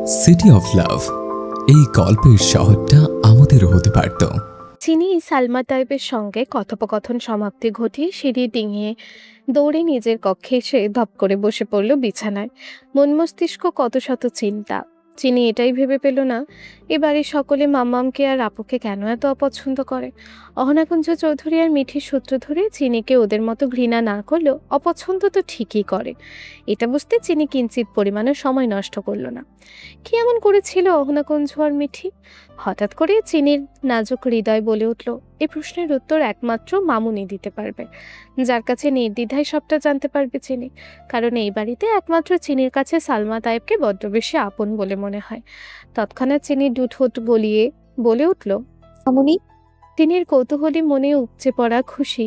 City of love, এই গল্পের শহরটা আমাদেরও হতে পারত। চিনি সালমা তাইবের সঙ্গে কথোপকথন সমাপ্তি ঘটিয়ে সিঁড়ি ডিঙিয়ে দৌড়ে নিজের কক্ষে এসে ধপ করে বসে পড়ল বিছানায়। মন মস্তিষ্ক কত শত চিন্তা। চিনি এটাই ভেবে পেল না, এ বাড়ির সকলে মাম্মামকে আর আপুকে কেন এত অপছন্দ করে। অহনাকুঞ্জ চৌধুরী আর মিঠির সূত্র ধরে চিনিকে ওদের মতো ঘৃণা না করলেও অপছন্দ তো ঠিকই করে। এটা বুঝতে চিনি কিঞ্চিত পরিমাণে সময় নষ্ট করল না। কি এমন করেছিল অহনাকুঞ্জ আর মিঠি? হঠাৎ করে চিনির নাজুক হৃদয় বলে উঠল, এই প্রশ্নের উত্তর একমাত্র মামুনি দিতে পারবে, যার কাছে নির্দ্বিধায় সবটা জানতে পারবে চিনি। কারণ এই বাড়িতে একমাত্র চিনির কাছে সালমা তায়েবকে বড্ড বেশি আপন বলে মনে হয়। তৎক্ষণাৎ চিনি দুঠোঁট গলিয়ে বলে উঠল, মামুনি। তিনির কৌতূহলী মনে উপচে পড়া খুশি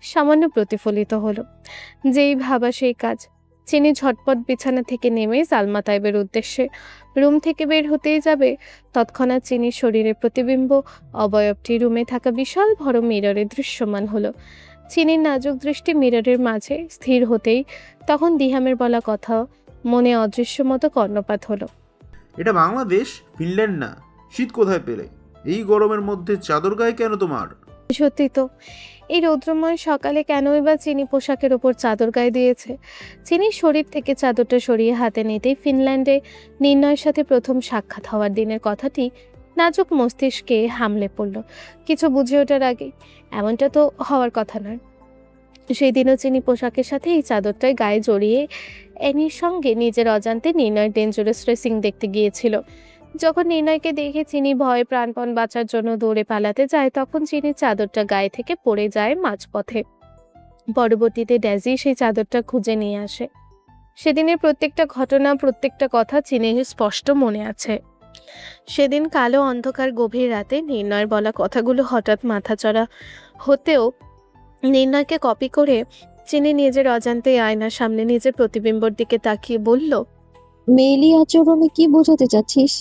সামান্য প্রতিফলিত হলো। যেই ভাবা সেই কাজ। চিনি ঝটপট বিছানা থেকে নেমে সালমা তাইবের উদ্দেশ্যে রুম থেকে বের হতেই যাবে, তৎক্ষণাৎ চিনির শরীরের প্রতিবিম্ব অবয়বটি রুমে থাকা বিশাল বড় মিররে দৃশ্যমান হলো। চিনির নাজুক দৃষ্টি মিররের মাঝে স্থির হতেই তখন দিহামের বলা কথা মনে অদৃশ্য মতো কর্ণপাত হলো। এটা বাংলাদেশ, ফিনল্যান্ড না। শীত কোথায় পেলে? এই গরমের মধ্যে চাদর গায়ে কেন তোমার? সত্যি তো, এই রৌদ্রময় সকালে কেনই বা চিনি পোশাকের ওপর চাদর গায়ে দিয়েছে? চিনির শরীর থেকে চাদরটা সরিয়ে হাতে নিতেই ফিনল্যান্ডে নির্ণয়ের সাথে প্রথম সাক্ষাৎ হওয়ার দিনের কথাটি নাজুক মস্তিষ্কে হামলে পড়ল। কিছু বুঝে ওঠার আগে এমনটা তো হওয়ার কথা নয়। সেই দিনও চিনি পোশাকের সাথে এই চাদরটায় গায়ে জড়িয়ে অ্যানির সঙ্গে নিজের অজান্তে নির্ণয়ের ডেঞ্জারাস রেসিং দেখতে গিয়েছিল। যখন নির্ণয়কে দেখে চিনি ভয়ে প্রাণপণ বাঁচার জন্য দৌড়ে পালাতে যায়, তখন চিনির চাদরটা গায়ে থেকে পড়ে যায় মাঝপথে। পরবর্তীতে ড্যাজি সেই চাদরটা খুঁজে নিয়ে আসে। সেদিনের প্রত্যেকটা ঘটনা, প্রত্যেকটা কথা চিনির স্পষ্ট মনে আছে। সেদিন কালো অন্ধকার গভীর রাতে নির্ণয়ের বলা কথাগুলো হঠাৎ মাথাচড়া হতেও নির্ণয়কে কপি করে চিনি নিজের অজান্তে আয়নার সামনে নিজের প্রতিবিম্বর দিকে তাকিয়ে বলল, মেইলি আচরণে কি বোঝাতে চাচ্ছিস?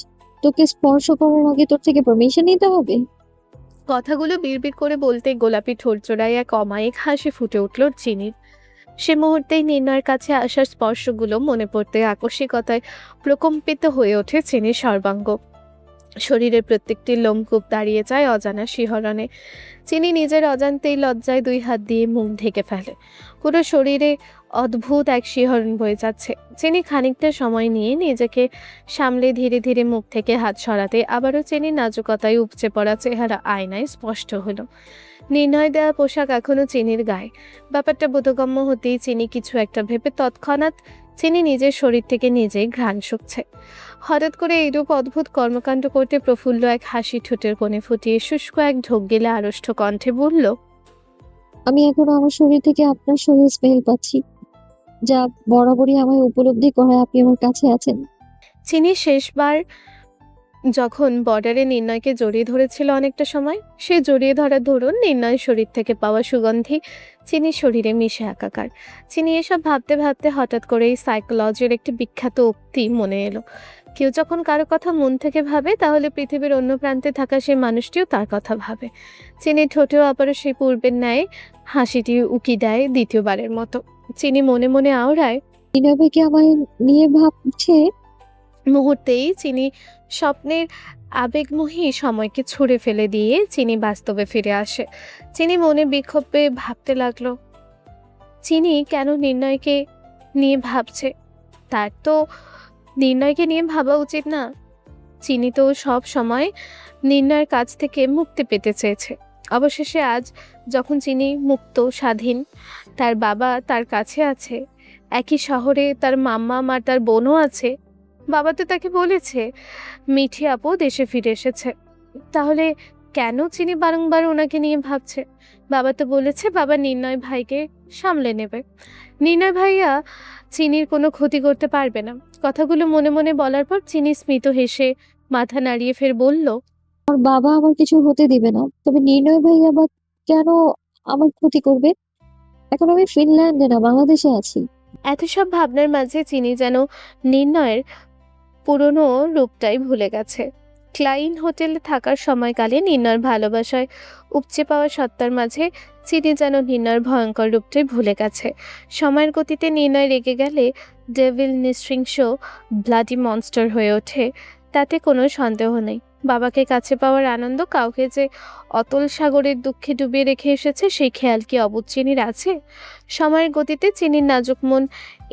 তোকে স্পর্শ করার আগে তোর থেকে পারমিশন নিতে হবে? কথাগুলো বিড়বিড় করে বলতে গোলাপি ঠোঁট জোড়ায় এক অমায়িক হাসি ফুটে উঠল চিনির। সে মুহূর্তেই নির্ণয়ের কাছে আসার স্পর্শগুলো মনে পড়তে আকস্মিকতায় প্রকম্পিত হয়ে ওঠে চিনির সর্বাঙ্গ। শরীরের প্রত্যেকটি লোমকূপ দাঁড়িয়ে যায় অজানা শিহরণে। চিনি নিজের অজান্তেই লজ্জায় দুই হাত দিয়ে মুখ ঢেকে ফেলে। পুরো শরীরে অদ্ভুত এক শিহরণ বয়ে যাচ্ছে। চিনি খানিকটা সময় নিয়ে নিজেকে সামলে ধীরে ধীরে মুখ থেকে হাত সরাতে আবারও চিনির নাজুকতায় উপচে পড়া চেহারা আয়নায় স্পষ্ট হলো। নির্ণয় দেওয়া পোশাক এখনো চিনির গায়ে। ব্যাপারটা বোধগম্য হতেই চিনি কিছু একটা ভেবে তৎক্ষণাৎ চিনি নিজের শরীর থেকে নিজেই ঘ্রাণ শুকছে। হঠাৎ করে এইরূপ অদ্ভুত কর্মকাণ্ড করতে প্রফুল্ল এক হাসি ঠোঁটের কোণে ফুটিয়ে শুষ্ক এক ঢোক গেলে আড়ষ্ট কণ্ঠে বলল, আমি এখনো আমার শরীর থেকে আপনার শরীর স্মেল পাচ্ছি, যা বরাবরই আমায় উপলব্ধি করায় আপনি আমার কাছে আছেন। চিনি শেষবার যখন বর্ডারে নির্ণয়কে জড়িয়ে ধরেছিল অনেকটা সময়, সে জড়িয়ে ধরার দরুন নির্ণয়ের শরীর থেকে পাওয়া সুগন্ধি চিনির শরীরে মিশে একাকার। চিনি এসব ভাবতে ভাবতে হঠাৎ করেই সাইকোলজির একটি বিখ্যাত উক্তি মনে এলো, কেউ যখন কারো কথা মন থেকে ভাবে তাহলে পৃথিবীর অন্য প্রান্তে থাকা সেই মানুষটিও তার কথা ভাবে। চিনির ঠোঁটেও আবারও সেই পূর্বের ন্যায় হাসিটি উকি দেয় দ্বিতীয়বারের মতো। চিনি মনে মনে আওড়ায়, বিনয় ভাই কি আমায় নিয়ে ভাবছে? মুহূর্তেই চিনি স্বপ্নের আবেগমোহী সময়কে ছুঁড়ে ফেলে দিয়ে চিনি বাস্তবে ফিরে আসে। চিনি মনে বিক্ষোভ পেয়ে ভাবতে লাগলো, চিনি কেন নির্ণয়কে নিয়ে ভাবছে? তার তো নির্ণয়কে নিয়ে ভাবা উচিত না। চিনি তো সব সময় নির্ণয়ের কাছ থেকে মুক্তি পেতে চেয়েছে। অবশেষে আজ যখন চিনি মুক্ত, স্বাধীন, তার বাবা তার কাছে আছে, একই শহরে তার মাম্মা আর তার বোনও আছে। বাবা তো তাকে বলেছে মিঠি আপু দেশে ফিরে এসেছে। তাহলে কেন চিনি বারংবার ওনাকে নিয়ে ভাবছে? বাবা তো বলেছে বাবা নির্ণয় ভাইকে সামলে নেবে। নির্ণয় ভাইয়া চিনির কোনো ক্ষতি করতে পারবে না। কথাগুলো মনে মনে বলার পর চিনি স্মিত হেসে মাথা নাড়িয়ে ফের বলল, আমার বাবা আমার কিছু হতে দিবে না, তবে নির্ণয় ভাই আবার কেন আমার ক্ষতি করবে? এখন আমি ফিনল্যান্ডে না, বাংলাদেশে আছি। এত সব ভাবনার মাঝে চিনি যেন নির্ণয়ের পুরনো রূপটাই ভুলে গেছে। ক্লাইন হোটেলে থাকার সময়কালে নির্ণয়ের ভালোবাসায় উপচে পাওয়া সত্তার মাঝে চিনি যেন নির্ণয়ের ভয়ঙ্কর রূপটাই ভুলে গেছে। সময়ের গতিতে নির্ণয় রেগে গেলে ডেভিল নৃশংস ব্লাডি মনস্টার হয়ে ওঠে তাতে কোনো সন্দেহ নেই। বাবাকে কাছে পাওয়ার আনন্দ কাউকে যে অতল সাগরের দুঃখে ডুবিয়ে রেখে এসেছে সেই খেয়াল কি অবুঝ চিনির আছে? সময়ের গতিতে চিনির নাজুক মন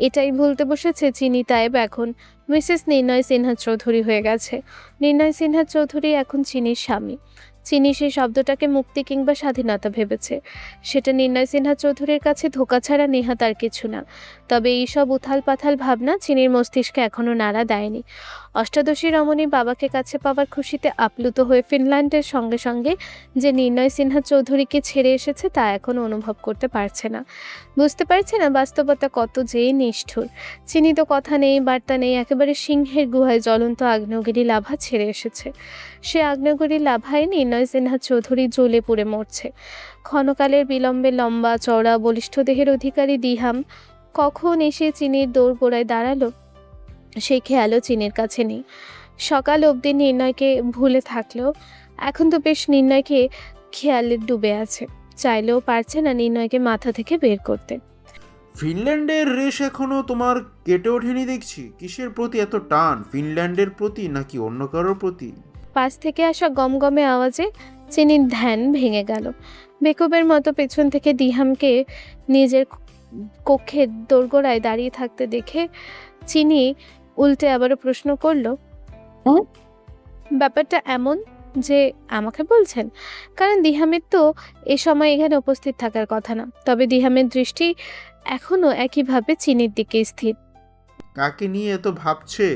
এটাই ভুলতে বসেছে চিনি তাইব এখন মিসেস নির্ণয় সিনহা চৌধুরী হয়ে গেছে। নির্ণয় সিনহা চৌধুরী এখন চিনির স্বামী। চিনি সেই শব্দটাকে মুক্তি কিংবা স্বাধীনতা ভেবেছে। সেটা নির্ণয় সিনহা চৌধুরীর কাছে ধোঁকা ছাড়া নেহাত আর কিছু না। তবে এইসব উথাল পাথাল ভাবনা চিনির মস্তিষ্কে এখনও নাড়া দেয়নি। অষ্টাদশী রমণী বাবাকে কাছে পাওয়ার খুশিতে আপ্লুত হয়ে ফিনল্যান্ডের সঙ্গে সঙ্গে যে নির্ণয় সিনহা চৌধুরীকে ছেড়ে এসেছে তা এখনও অনুভব করতে পারছে না। বুঝতে পারছে না বাস্তবতা কত যে নিষ্ঠুর। চিনি তো কথা নেই বার্তা নেই, একেবারে সিংহের গুহায় জ্বলন্ত আগ্নেয়গিরি লাভা ছেড়ে এসেছে। সে আগ্নেয়গিরি লাভায় নির্ণয় সিনহা চৌধুরী জ্বলে পুড়ে মরছে। ক্ষণকালের বিলম্বে লম্বা চওড়া বলিষ্ঠ দেহের অধিকারী দিহাম কখন এসে চিনির দোরগোড়ায় দাঁড়ালো সেই খেয়ালও চিনির কাছে নেই। সকাল অবধি নির্ণয়কে ভুলে থাকলেও এখন তো বেশ নির্ণয়কে খেয়ালে ডুবে আছে। চাইলেও পারছে না নির্ণয়কে মাথা থেকে বের করতে। ফিনল্যান্ডের রেশ এখনো তোমার কেটে ওঠেনি দেখছি। কিসের প্রতি এত টান? ফিনল্যান্ডের প্রতি নাকি অন্য কারোর প্রতি? পাশ থেকে আসা গমগমে আওয়াজে চিনির ধ্যান ভেঙে গেল। বেকুবের মতো পেছন থেকে দিহামকে নিজের কক্ষের দোরগোড়ায় দাঁড়িয়ে থাকতে দেখে চিনি উল্টে আবারও প্রশ্ন করলো, হ্যাঁ? ব্যাপারটা এমন যে আমাকে বলছেন? কারণ দিহামের তো এ সময় এখানে উপস্থিত থাকার কথা না। তবে দিহামের দৃষ্টি এখনও একইভাবে চিনির দিকে স্থির। কাকে নিয়ে এত ভাবছে?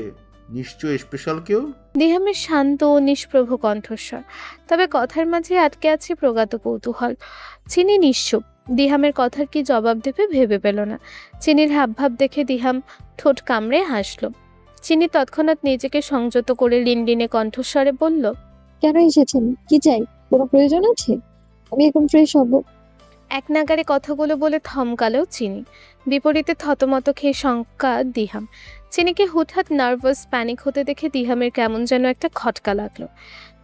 নিশ্চয় স্পেশাল কেউ। দিহামের শান্ত ও নিষ্প্রভ কণ্ঠস্বর, তবে কথার মাঝে আটকে আছে প্রগাত কৌতূহল। চিনি নিশ্চুপ। দিহামের কথার কি জবাব দেবে ভেবে পেল না। চিনির হাবভাব দেখে দিহাম ঠোঁট কামড়ে হাসল। চিনি তৎক্ষণাৎ নিজেকে সংযত করে লিনলিনে কণ্ঠস্বরে বলল, কেন এসেছেন? কি চাই? কোনো প্রয়োজন আছে? আমি এখন ফ্রেশ হব। এক নাগারে কথাগুলো বলে থমকালেও চিনি। বিপরীতে থতমত খেয়ে শঙ্কা দিহাম। চিনিকে হুটহাট নার্ভাস প্যানিক হতে দেখে দিহামের কেমন যেন একটা খটকা লাগলো।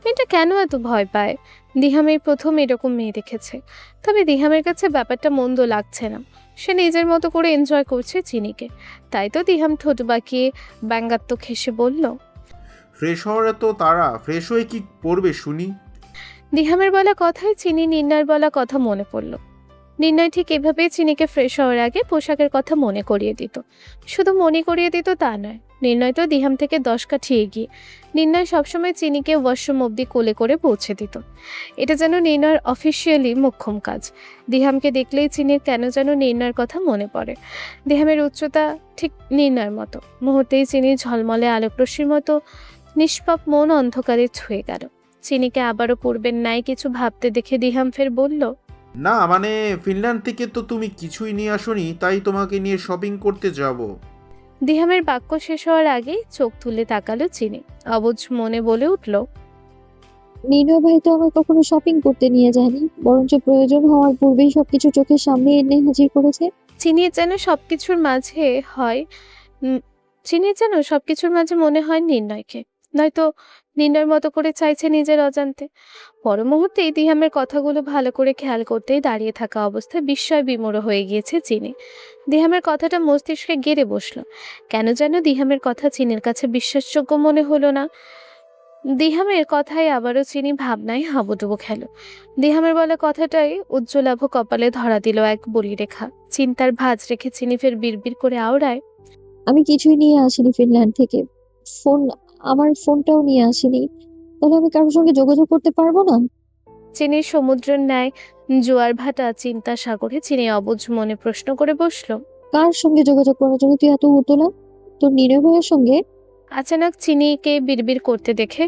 মেয়েটা কেন এত ভয় পায়? দিহামের প্রথম এরকম মেয়ে দেখেছে। তবে দিহামের কাছে ব্যাপারটা মন্দ লাগছে না। সে নিজের মতো করে এনজয় করছে চিনিকে। তাই তো দিহাম ঠোঁট বাঁকিয়ে ব্যঙ্গাত্মক হেসে বলল, ফ্রেশ হওয়ার এত তাড়া? ফ্রেশ হয়ে কি পড়বে শুনি? দিহামের বলা কথায় চিনি নির্ণয়ের বলা কথা মনে পড়ল। নির্ণয় ঠিক এভাবেই চিনিকে ফ্রেশ হওয়ার আগে পোশাকের কথা মনে করিয়ে দিত। শুধু মনে করিয়ে দিত তা নয়, নির্ণয় তো দিহাম থেকে 10 কাঠি এগিয়ে। নির্ণয় সবসময় চিনিকে ওয়াশরুম অবধি কোলে করে পৌঁছে দিত। এটা যেন নির্ণয়ের অফিসিয়ালি মোক্ষম কাজ। দিহামকে দেখলেই চিনির কেন যেন নির্ণয়ের কথা মনে পড়ে। দিহামের উচ্চতা ঠিক নির্ণয়ের মতো। মুহূর্তেই চিনির ঝলমলে আলোকরশ্মির মতো নিষ্পাপ মন অন্ধকারে ছুঁয়ে গেল। চিনিকে আবারও পূর্বের ন্যায় কিছু ভাবতে দেখে দিহাম ফের বলল, না মানে ফিনল্যান্ড থেকে তো তুমি কিছুই নিয়ে আসোনি, তাই তোমাকে নিয়ে শপিং করতে যাব। দিহামের বাক্য শেষ হওয়ার আগেই চোখ তুলে তাকালো চিনি। অবুঝ মনে বলে উঠল, নির্ণয় ভাই তো আমার কখনো শপিং করতে নিয়ে যায়নি, বরঞ্চ প্রয়োজন হওয়ার পূর্বেই সবকিছু চোখের সামনে এনে হাজির করেছে। চিনির যেন সবকিছুর মাঝে হয় চিনির যেন সবকিছুর মাঝে মনে হয় নির্ণয়কে, নয়তো নির্ণয়ের মতো করে চাইছে নিজের অজান্তে। পর মুহূর্তেই দিহামের কথাগুলো ভালো করে খেয়াল করতেই দাঁড়িয়ে থাকা অবস্থায় বিস্ময় বিমূঢ় হয়ে গিয়েছে চিনি। দিহামের কথাটা মস্তিষ্কে গেড়ে বসলো। কেন যেন দিহামের কথা চিনির কাছে বিশ্বাসযোগ্য মনে হলো না। দিহামের কথায় আবারও চিনি ভাবনায় হাবুডুবু খেল। দিহামের বলা কথাটাই উজ্জ্বলাভ কপালে ধরা দিল এক বলিরেখা। চিন্তার ভাঁজ রেখে চিনি ফের বিড়বিড় করে আওড়ায়, আমি কিছুই নিয়ে আসিনি ফিনল্যান্ড থেকে। আমার ফোনটাও নিয়ে আসিনি। তাহলে আমি কারোর সঙ্গে যোগাযোগ করতে পারবো না? চিনির সমুদ্রের ন্যায় জোয়ার ভাটা চিন্তা সাগরে চিনি অবুঝ মনে প্রশ্ন করে বসলো। কার সঙ্গে যোগাযোগ করার জন্য তুই এত উতলা? তোর নির্ণয় ভাইয়ের সঙ্গে? আচানক চিনিকে বিড়বিড় করতে দেখে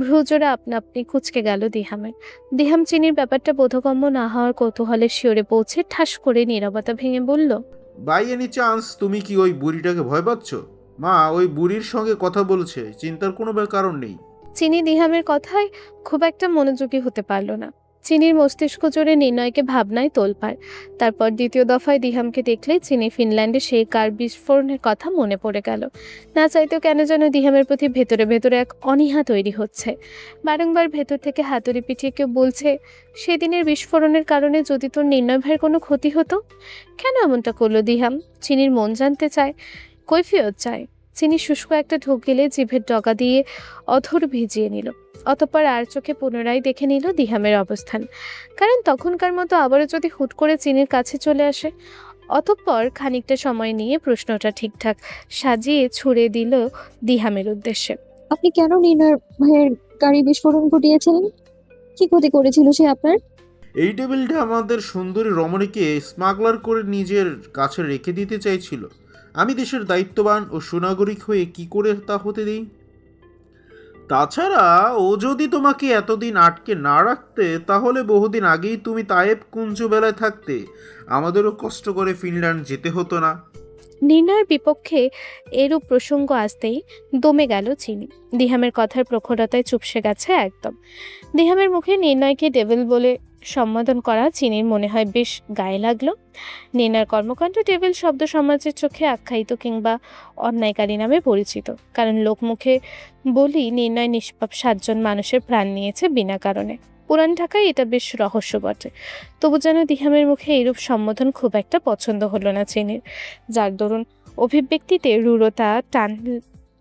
ভ্রুজোড়া আপনা আপনি কুঁচকে গেল দিহামের। দিহাম চিনির ব্যাপারটা বোধগম্য না হওয়ার কৌতূহলে শিওরে পৌঁছে ঠাস করে নীরবতা ভেঙে বলল, বাই এনি চান্স তুমি কি ওই বুড়িটাকে ভয় পাচ্ছ? মা ওই বুড়ির সঙ্গে কথা বলছে, চিন্তার কোনো কারণ নেই। চিনি দিহামের কথায় খুব একটা মনোযোগী হতে পারল না। চিনির মস্তিষ্ক জুড়ে নির্ণয়কে ভাবনায় তোলপাড়। তারপর দ্বিতীয় দফায় দিহামকে দেখলে চিনি ফিনল্যান্ডে সেই কার বিস্ফোরণের কথা মনে পড়ে গেল। না চাইতেও কেন যেন দিহামের প্রতি ভেতরে ভেতরে এক অনীহা তৈরি হচ্ছে। বারংবার ভেতর থেকে হাতুড়ি পিটিয়ে কেউ বলছে, সেদিনের বিস্ফোরণের কারণে যদি তোর নির্ণয় ভাইয়ের কোনো ক্ষতি হতো। কেন এমনটা করলো দিহাম? চিনির মন জানতে চায়। কৈফিয়ত চায়। চিনি শুষ্ক একটা ঢোক গেলে জিভের ডগা দিয়ে অধর ভিজিয়ে নিল। অতঃপর আর চোখে পুনরায় দেখে নিল দিহামের অবস্থান, কারণ তখনকার মতো আবারও যদি হুট করে চিনির কাছে চলে আসে। অতঃপর খানিকটা সময় নিয়ে প্রশ্নটা ঠিকঠাক সাজিয়ে ছুড়ে দিল দিহামের উদ্দেশ্যে। আপনি কেন নির্ণয় ভাইয়ের গাড়ি বিস্ফোরণ ঘটিয়েছিলেন? কি ক্ষতি করেছিল সে আপনার? এই টেবিলটা আমাদের সুন্দরী রমণীকে স্মাগলার করে নিজের কাছে রেখে দিতে চাইছিল। আমি দেশের দায়িত্ববান ও সুনাগরিক হয়ে কি করে তা হতে দিই? তাছাড়া ও যদি তোমাকে এতদিন আটকে না রাখতে তাহলে বহুদিন আগেই তুমি তায়েব কুঞ্জ বেলায় থাকতে, আমাদেরও কষ্ট করে ফিনল্যান্ড যেতে হতো না। নির্ণয়ের বিপক্ষে এরূপ প্রসঙ্গ আসতেই দমে গেল চিনি। দিহামের কথার প্রখরতায় চুপসে গেছে একদম। দিহামের মুখে নির্ণয়কে ডেভিল বলে সম্বোধন করা চিনির মনে হয় বেশ গায়ে লাগলো। নির্ণয়ের কর্মকাণ্ড ডেভিল শব্দ সমাজের চোখে আখ্যায়িত কিংবা অন্যায়কারী নামে পরিচিত, কারণ লোকমুখে বলি নির্ণয় নিষ্পাপ 7 জন মানুষের প্রাণ নিয়েছে বিনা কারণে। পুরান ঢাকায় এটা বেশ রহস্য বটে। তবু যেন দিহামের মুখে এরূপ সম্বোধন খুব একটা পছন্দ হলো না চিনির, যার দরুন অভিব্যক্তিতে রূঢ়তা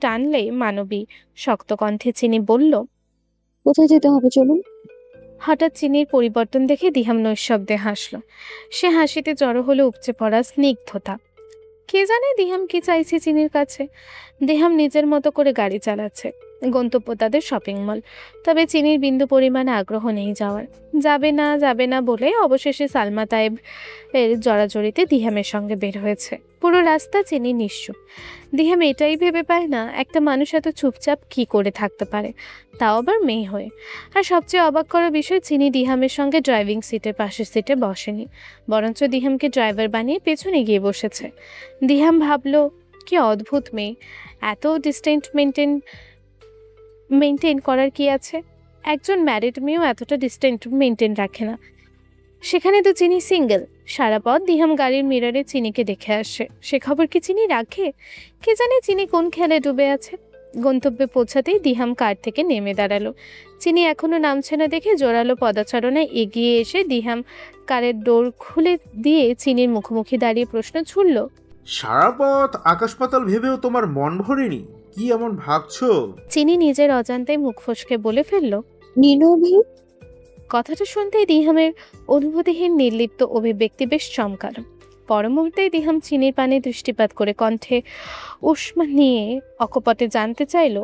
টানলে মানবী শক্ত কণ্ঠে চিনি বলল। কোথায় যেতে হবে চলুন। হঠাৎ চিনির পরিবর্তন দেখে দিহাম নৈঃশব্দে হাসল। সে হাসিতে জড়ো হলো উপচে পড়া স্নিগ্ধতা। কে জানে দিহাম কি চাইছে চিনির কাছে। দিহাম নিজের মতো করে গাড়ি চালাচ্ছে, গন্তব্য তাদের শপিং মল। তবে চিনির বিন্দু পরিমাণে আগ্রহ নেই যাওয়ার। যাবে না বলে অবশেষে সালমা তায়েব এর জড়াজড়িতে দিহামের সঙ্গে বের হয়েছে। পুরো রাস্তা চিনি নিশ্চুপ। দিহাম এটাই ভেবে পায় না একটা মানুষ এত চুপচাপ কি করে থাকতে পারে, তাও আবার মেয়ে হয়ে। আর সবচেয়ে অবাক করা বিষয়, চিনি দিহামের সঙ্গে ড্রাইভিং সিটের পাশের সিটে বসেনি, বরঞ্চ দিহামকে ড্রাইভার বানিয়ে পেছনে গিয়ে বসেছে। দিহাম ভাবলো, কি অদ্ভুত মেয়ে, এত ডিস্টেন্স মেনটেন করার কি আছে? একজন ম্যারিড মেয়েও এতটা ডিস্টেন্স মেনটেন রাখে না, সেখানে তো চিনি সিঙ্গেল। সারা পথ দিহাম গাড়ির মিররে চিনিকে দেখে আসে। সে খবর কি চিনি রাখে? কে জানে চিনি কোন খেলে ডুবে আছে। গন্তব্যে পৌঁছাতেই দিহাম কার থেকে নেমে দাঁড়ালো। চিনি এখনো নামছে না দেখে জোরালো পদাচারণায় এগিয়ে এসে দিহাম কারের ডোর খুলে দিয়ে চিনির মুখোমুখি দাঁড়িয়ে প্রশ্ন ছুড়ল। সারা পথ আকাশ পাতাল ভেবেও তোমার মন ভরেনি? কি এমন ভাবছো? চিনি নিজের অজান্তে মুখ ফসকে বলে ফেলল। নির্ণয় ভাই? কথাটা শুনতেই দিহামের অনুভূতিহীন নির্লিপ্ত অভিব্যক্তি বেশ চমকালো। পর মুহূর্তেই দিহাম চিনির পানে দৃষ্টিপাত করে কণ্ঠে উষ্মা নিয়ে অকপটে জানতে চাইল,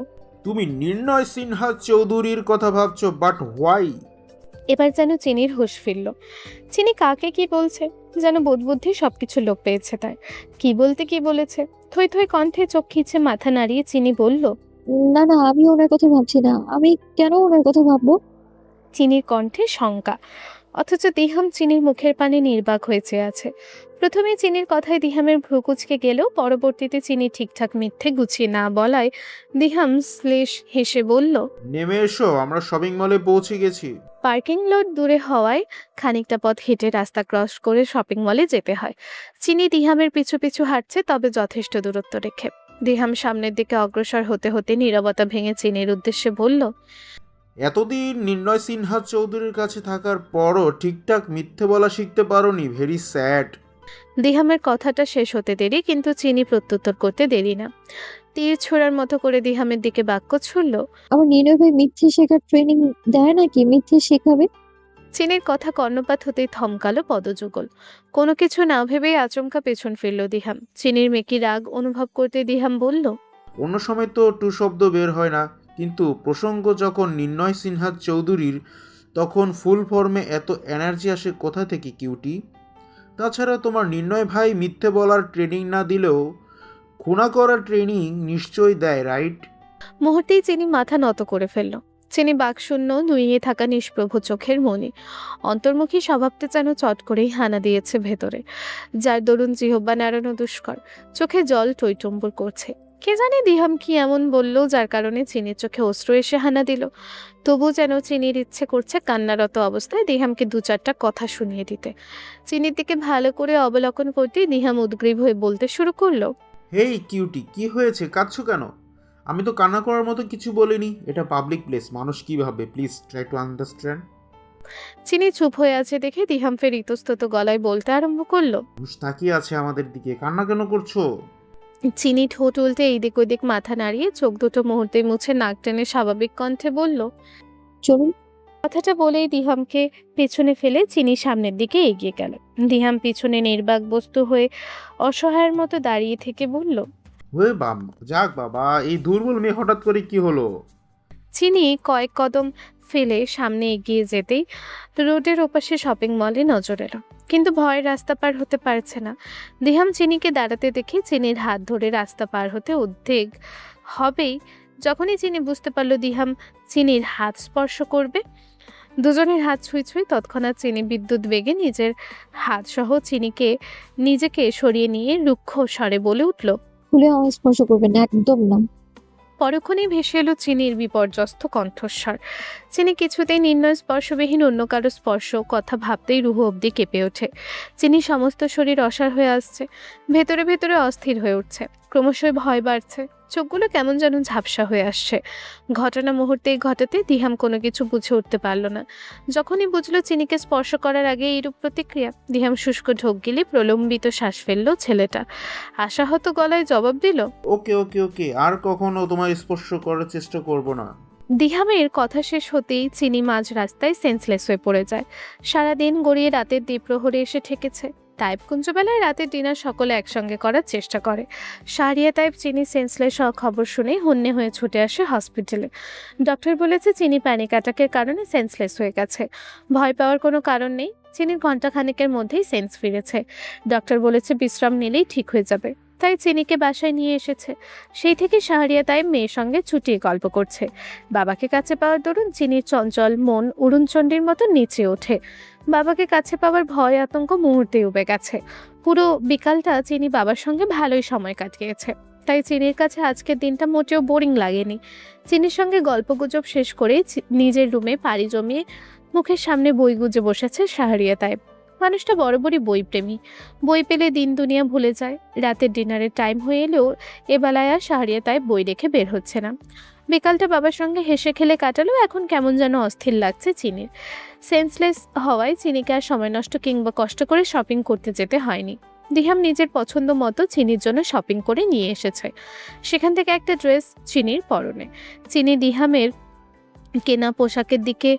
তুমি নির্ণয় সিনহা চৌধুরীর কথা ভাবছো, বাট হোয়াই? এবার যেন চিনির হুঁশ ফিরল। চিনি কাকে কি বলছে যেন বোধবুদ্ধি সবকিছু লোপ পেয়েছে তার। কি বলতে কি বলেছে, থই থই কণ্ঠে চোখ খিচে মাথা নাড়িয়ে চিনি বলল। না না, আমি ওনার কথা ভাবছি না। আমি কেন ওনার কথা ভাববো? চিনির কণ্ঠে শঙ্কা, অথচ দিহাম চিনির মুখের পানে নির্বাক হয়ে চেয়ে আছে। প্রথমে চিনির কথায় দিহামের ভ্রু কুঁচকে গেলেও পরবর্তীতে চিনি ঠিকঠাক মিথ্যে গুছিয়ে না বলায় দিহাম শ্লেষ হেসে বলল, নেমে এসো, আমরা শপিং মলে পৌঁছে গেছি। পার্কিং লট দূরে হওয়ায় খানিকটা পথ হেঁটে রাস্তা ক্রস করে শপিং মলে যেতে হয়। চিনি দিহামের পিছু পিছু হাঁটছে, তবে যথেষ্ট দূরত্ব রেখে। দিহাম সামনের দিকে অগ্রসর হতে হতে নীরবতা ভেঙে চিনির উদ্দেশ্যে বলল। এতদিন নির্ণয় সিনহা চৌধুরীর কাছে থাকার পরও ঠিকঠাক মিথ্যে বলা শিখতে পারোনি, ভেরি স্যাড। দিহামের কথাটা শেষ হতে দেরি, কিন্তু চিনি প্রত্যুত্তর করতে দেরি না। তীর ছোড়ার মতো করে দিহামের দিকে বাক্য ছুড়ল। আমার নির্ণয় ভাই মিথ্যে শেখার ট্রেনিং দেয় নাকি? মিথ্যে শেখাবে? চিনির কথা কর্ণপাত হতেই থমকালো পদযুগল। কোনো কিছু না ভেবেই আচমকা পেছন ফিরল দিহাম। চিনির মেকি রাগ অনুভব করতে দিহাম বলল। অন্য সময় তো টু শব্দ বের হয় না, কিন্তু প্রসঙ্গ যখন নির্ণয় সিনহা চৌধুরীর, তখন ফুল ফর্মে এত এনার্জি আসে কোথা থেকে কিউটি? তাছাড়া তোমার নির্ণয় ভাই মিথ্যে বলার ট্রেনিং না দিলেও খুনা করার ট্রেনিং নিশ্চয়ই দেয়, রাইট? মুহূর্তেই চিনি মাথা নত করে ফেলল। চিনি বাকশূন্য নুইয়ে থাকা নিষ্প্রভ চোখের মনি। অন্তর্মুখী স্বভাবটা যেন চট করেই হানা দিয়েছে ভেতরে, যার দরুন জিহ্বা নাড়ানো দুষ্কর। চোখে জল টইটম্বুর করছে। কে জানে দিহাম কি এমন বলল যার কারণে চিনির চোখে অশ্রু এসে হানা দিল। তবু যেন চিনির ইচ্ছে করছে কান্নারত অবস্থায় দিহামকে 2-4টা কথা শুনিয়ে দিতে। চিনির দিকে ভালো করে অবলোকন করতেই দিহাম উদ্গ্রীব হয়ে বলতে শুরু করলো। হেই কিউটি, কি হয়েছে, কাঁদছো কেন? আমি তো কান্না করার মতো কিছু বলিনি। এটা পাবলিক প্লেস, মানুষ কি ভাবে, প্লিজ ট্রাই টু আন্ডারস্ট্যান্ড। চিনি চুপ হয়ে আছে দেখে দিহাম ফের ইতস্তত গলায় বলতে আরম্ভ করলো। মানুষ তাকিয়ে আছে আমাদের দিকে, কান্না কেন করছো? চিনি ঠোঁট উল্টে এইদিক ওইদিক মাথা নাড়িয়ে চোখ দুটো মুহূর্তে মুছে নাক টেনে স্বাভাবিক কণ্ঠে বলল। চলুন। কথাটা বলেই দিহামকে পেছনে ফেলে চিনি সামনের দিকে এগিয়ে গেল। দিহাম পিছনে নির্বাক বস্তু হয়ে অসহায়ের মতো দাঁড়িয়ে থেকে বলল। ওয়ে যাক বাবা, এই দুর্বল মেয়ে হঠাৎ করে কি হলো? চিনি কয়েক কদম ফেলে সামনে এগিয়ে যেতেই রোডের ওপাশে শপিং মলে নজর এলো, কিন্তু ভয়ের রাস্তা পার হতে পারছে না। দিহাম চিনিকে দাঁড়াতে দেখে চিনির হাত ধরে রাস্তা পার হতে উদ্বেগ হবেই, যখনই চিনি বুঝতে পারলো দিহাম চিনির হাত স্পর্শ করবে। দুজনের হাত ছুঁই ছুঁই, তৎক্ষণাৎ চিনি বিদ্যুৎ বেগে নিজের হাত সহ নিজেকে সরিয়ে নিয়ে রুক্ষ স্বরে বলে উঠল। ভুলে আমায় স্পর্শ করবেন না, একদম না। পরক্ষণেই ভেসে এলো চিনির বিপর্যস্ত কণ্ঠস্বর। চিনি কিছুতেই নির্ণয় স্পর্শবিহীন অন্য কারো স্পর্শ কথা ভাবতেই রুহ অবধি কেঁপে ওঠে। চিনি সমস্ত শরীর অসাড় হয়ে আসছে, ভেতরে ভেতরে অস্থির হয়ে উঠছে, ক্রমশই ভয় বাড়ছে, চোখগুলো কেমন যেন ঝাপসা হয়ে আসছে। ঘটনা মুহূর্তেই ঘটাতে দিহাম কোনো কিছু বুঝে উঠতে পারল না। যখনই বুঝলো চিনিকে স্পর্শ করার আগে এইরূপ প্রতিক্রিয়া, দিহাম শুষ্ক ঢোক গিলে প্রলম্বিত শ্বাস ফেলল ছেলেটা। আশাহত গলায় জবাব দিল। ওকে ওকে ওকে, আর কখনো তোমার স্পর্শ করার চেষ্টা করব না। দিহামের কথা শেষ হতেই চিনি মাঝ রাস্তায় সেন্সলেস হয়ে পড়ে যায়। সারাদিন গড়িয়ে রাতের দ্বিপ্রহরে এসে ঠেকেছে। তাইপকুঞ্জবেলায় রাতের ডিনার সকলে একসঙ্গে করার চেষ্টা করে। শাহরিয়া তাইপ চিনি সেন্সলেস হওয়া খবর শুনে হন্যে হয়ে ছুটে আসে হসপিটালে। ডক্টর বলেছে চিনি প্যানিক অ্যাটাকের কারণে সেন্সলেস হয়ে গেছে। ভয় পাওয়ার কোনো কারণ নেই, চিনির ঘণ্টাখানেকের মধ্যেই সেন্স ফিরেছে। ডক্টর বলেছে বিশ্রাম নিলেই ঠিক হয়ে যাবে, তাই চিনিকে বাসায় নিয়ে এসেছে। সেই থেকে শাহরিয়া তাই মেয়ের সঙ্গে ছুটিয়ে গল্প করছে। বাবাকে কাছে পাওয়ার দরুন চিনির চঞ্চল মন উড়নচণ্ডীর মতো নিচে ওঠে। বাবাকে কাছে পাওয়ার ভয় আতঙ্ক মুহূর্তেই উবে গেছে। পুরো বিকালটা চিনি বাবার সঙ্গে ভালোই সময় কাটিয়েছে, তাই চিনির কাছে আজকের দিনটা মোটেও বোরিং লাগেনি। চিনির সঙ্গে গল্পগুজব শেষ করে নিজের রুমে পাড়ি জমিয়ে মুখের সামনে বই গুজে বসেছে শাহরিয়া তাই। মানুষটা বরাবরই বইপ্রেমী, বই পেলে দিন দুনিয়া ভুলে যায়। রাতের ডিনারের টাইম হয়ে এলেও এবেলায় আর শাহরিয়া তাই বই রেখে বের হচ্ছে না। বিকালটা বাবার সঙ্গে হেসে খেলে কাটালেও এখন কেমন যেন অস্থির লাগছে চিনির। সেন্সলেস হওয়ায় চিনিকে আর সময় নষ্ট কিংবা কষ্ট করে শপিং করতে যেতে হয়নি। দিহাম নিজের পছন্দ মতো চিনির জন্য শপিং করে নিয়ে এসেছে। সেখান থেকে একটা ড্রেস চিনির পরনে। চিনি দিহামের কেনা পোশাকের দিকে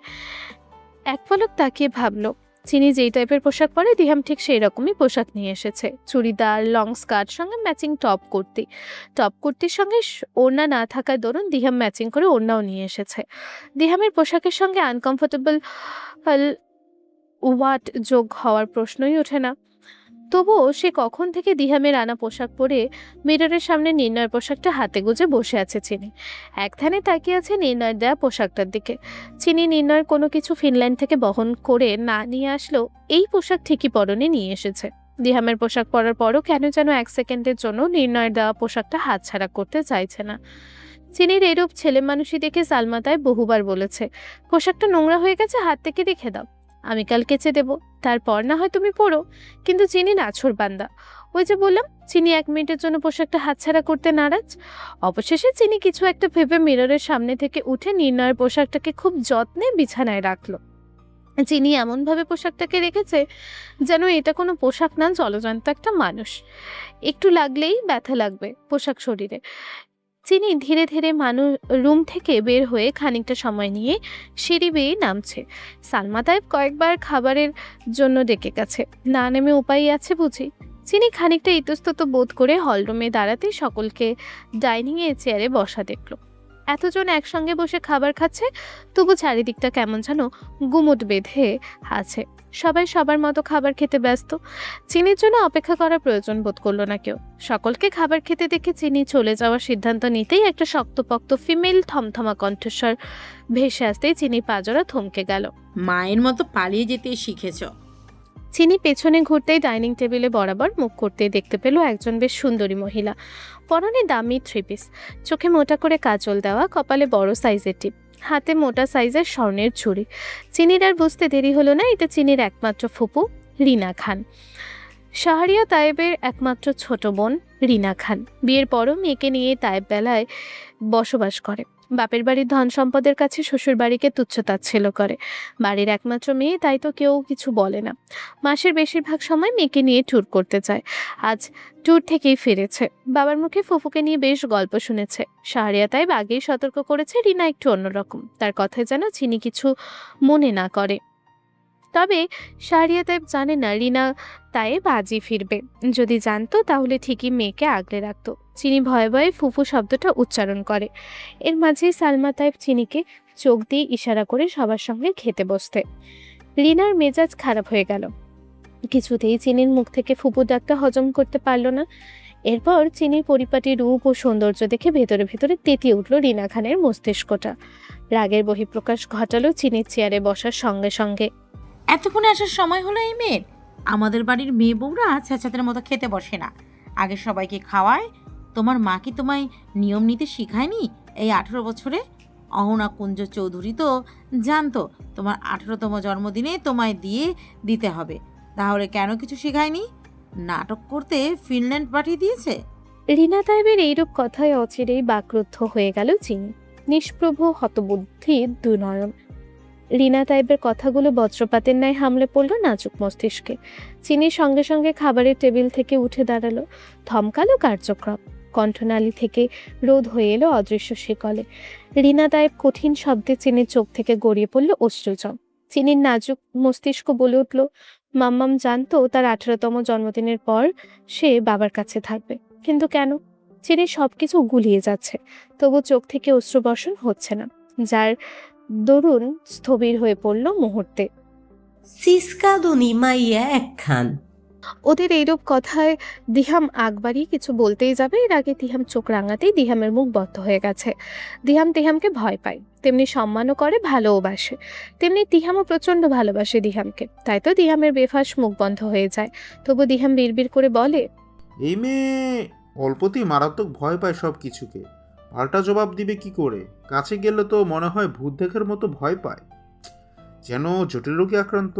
এক পলক তাকিয়ে ভাবলো, চিনি যেই টাইপের পোশাক পরে দিহাম ঠিক সেই রকমই পোশাক নিয়ে এসেছে। চুড়িদার, লং স্কার্ট সঙ্গে ম্যাচিং টপ কুর্তির সঙ্গে ওড়না না থাকার দরুন দিহাম ম্যাচিং করে ওড়নাও নিয়ে এসেছে। দিহামের পোশাকের সঙ্গে আনকমফোর্টেবল ওয়াট যোগ হওয়ার প্রশ্নই ওঠে না। তবুও সে কখন থেকে দিহামের আনা পোশাক পরে মিররের সামনে নির্ণয়ের পোশাকটা হাতে গুজে বসে আছে চিনি। এক ধ্যানে তাকিয়ে আছে নির্ণয়ের দেওয়া পোশাকটার দিকে। চিনি নির্ণয়ের কোনো কিছু ফিনল্যান্ড থেকে বহন করে না নিয়ে আসলেও এই পোশাক ঠিকই পরনে নিয়ে এসেছে। দিহামের পোশাক পরার পরও কেন যেন এক সেকেন্ডের জন্য নির্ণয়ের দেওয়া পোশাকটা হাতছাড়া করতে চাইছে না। চিনির এরূপ ছেলে মানুষই দেখে সালমা তাই বহুবার বলেছে, পোশাকটা নোংরা হয়ে গেছে, হাত থেকে রেখে দাও, আমি কাল কেচে দেব, তারপর না হয় তুমি পরো। কিন্তু চিনি নাছোড় বান্দা। ওই যে বললাম, চিনি 1 মিনিটের জন্য পোশাকটা হাতছাড়া করতে নারাজ। অবশেষে চিনি কিছু একটা ভেবে মিররের সামনে থেকে উঠে নির্ণয়ের পোশাকটাকে খুব যত্নে বিছানায় রাখলো। চিনি এমনভাবে পোশাকটাকে রেখেছে যেন এটা কোনো পোশাক না, জলজান্ত একটা মানুষ। একটু লাগলেই ব্যথা লাগবে পোশাক শরীরে। চিনি ধীরে ধীরে রুম থেকে বের হয়ে খানিকটা সময় নিয়ে সিঁড়ি বেয়ে নামছে। সালমা তাইব কয়েকবার খাবারের জন্য ডেকে গেছে, না নেমে উপায় আছে বুঝি। চিনি খানিকটা ইতস্তত বোধ করে হলরুমে দাঁড়াতে সকলকে ডাইনিংয়ে চেয়ারে বসা দেখলো। এতজন একসঙ্গে বসে খাবার খাচ্ছে, তবু চারিদিকটা কেমন যেন গুমট বেঁধে আছে। সবাই সবার মতো খাবার খেতে ব্যস্ত। চিনির জন্য অপেক্ষা করার প্রয়োজন বোধ করলো না কেউ। সকলকে খাবার খেতে দেখে চিনি চলে যাওয়ার সিদ্ধান্ত নিতেই একটা শক্তপোক্ত ফিমেল থমথমা কণ্ঠস্বর ভেসে আসতেই চিনি পাজরা থমকে গেল। মায়ের মতো পালিয়ে যেতে শিখেছ। চিনি পেছনে ঘুরতেই ডাইনিং টেবিলে বরাবর মুখ করতেই দেখতে পেল একজন বেশ সুন্দরী মহিলা। পরনে দামি 3 পিস, চোখে মোটা করে কাজল দেওয়া, কপালে বড় সাইজের টিপ, হাতে মোটা সাইজের স্বর্ণের ছুরি। চিনির আর বুঝতে দেরি হলো না, এটা চিনির একমাত্র ফুপু রিনা খান, শাহরিয়া তায়েবের একমাত্র ছোট বোন রিনা খান। বিয়ের পরও মেয়েকে নিয়ে তায়েব বেলায় বসবাস করে। বাপের বাড়ির ধন সম্পদের কাছে শ্বশুর বাড়িকে তুচ্ছ-তাচ্ছিল্য করে। বাড়ির একমাত্র মেয়ে, তাই তো কেউ কিছু বলে না। মাসের বেশিরভাগ সময় মেয়েকে নিয়ে ট্যুর করতে যায়। আজ ট্যুর থেকেই ফিরেছে। বাবার মুখে ফুফুকে নিয়ে বেশ গল্প শুনেছে। শাহরিয়া তাইব আগেই সতর্ক করেছে রিনা একটু অন্যরকম, তার কথায় যেন চিনি কিছু মনে না করে। তবে শাহরিয়া তাইব জানে না রিনা তাইব আজই ফিরবে। যদি জানতো তাহলে ঠিকই মেয়েকে আগলে রাখতো। চিনি ভয়ে ভয়ে ফুফু শব্দটা উচ্চারণ করে। এর মাঝেই সালমা তাইব চিনিকে চোখ দিয়ে ইশারা করে সবার সঙ্গে খেতে বসতে। রিনার মেজাজ খারাপ হয়ে গেল। কিছুতেই চিনির মুখ থেকে ফুপু ডাকটা হজম করতে পারল না। এরপর চিনির পরিপাটি রূপ ও সৌন্দর্য দেখে ভেতরে ভেতরে তেতিয়ে উঠল রিনা খানের মস্তিষ্কটা। রাগের বহিঃপ্রকাশ ঘটালো চিনির চেয়ারে বসার সঙ্গে সঙ্গে। এতক্ষণে আসার সময় হলো এই মেয়ের? আমাদের বাড়ির মেয়ে বউরা ছেঁচাদের মতো খেতে বসে না, আগে সবাইকে খাওয়ায়। তোমার মা কি তোমায় নিয়ম নিতে শিখায়নি এই 18 বছরে? অহনা কুঞ্জ চৌধুরী তো জানতো তোমার 18তম জন্মদিনে তোমায় দিয়ে দিতে হবে, তাহলে কেন কিছু শেখায়নি? নাটক করতে ফিনল্যান্ড পাঠিয়ে দিয়েছে। রিনা তাইবের এইরূপ কথায় অচিরেই বাকরুদ্ধ হয়ে গেল চিনি। নিষ্প্রভ হতবুদ্ধি দুনয়ন। রিনা তাইবের কথাগুলো বজ্রপাতের ন্যায় হামলে পড়ল নাজুক মস্তিষ্কে। চিনির সঙ্গে সঙ্গে খাবারের টেবিল থেকে উঠে দাঁড়ালো। থমকালো কার্যক্রম। কণ্ঠনালী থেকে রোধ হয়ে এলো অদৃশ্য শিকলে। রিনা তাইব কঠিন শব্দে চিনির চোখ থেকে গড়িয়ে পড়ল অশ্রুজল। চিনির নাজুক মস্তিষ্ক বলে উঠল, মাম্মাম জানতো তার 18তম জন্মদিনের পর সে বাবার কাছে থাকবে, কিন্তু কেন? চিনির সবকিছু গুলিয়ে যাচ্ছে, তবু চোখ থেকে অশ্রুবর্ষণ হচ্ছে না, যার দরুন স্থবির হয়ে পড়ল মুহূর্তে। সিসকাদুনি মাইয়া একখান। ওদের এইরূপ কথায় দিহাম আগবাড়ি কিছু বলতেই যাবে, এর আগে দিহাম চোখ রাঙাতেই দিহামের মুখ বদ্ধ হয়ে গেছে। দিহাম তিহামকে ভয় পায়, তেমনি সম্মানও করে, ভালোবাসে। তেমনি তিহামও প্রচণ্ড ভালোবাসে দিহামকে, তাই তো দিহামের বেফাস মুখ বন্ধ হয়ে যায়। তবু দিহাম বিড়বিড় করে বলে, এই মেয়ে অল্পতেই মারাত্মক ভয় পায় সব কিছুকে, পাল্টা জবাব দিবে কি করে? কাছে গেলে তো মনে হয় ভূত দেখার মতো ভয় পায়, যেন জটিল রোগে আক্রান্ত।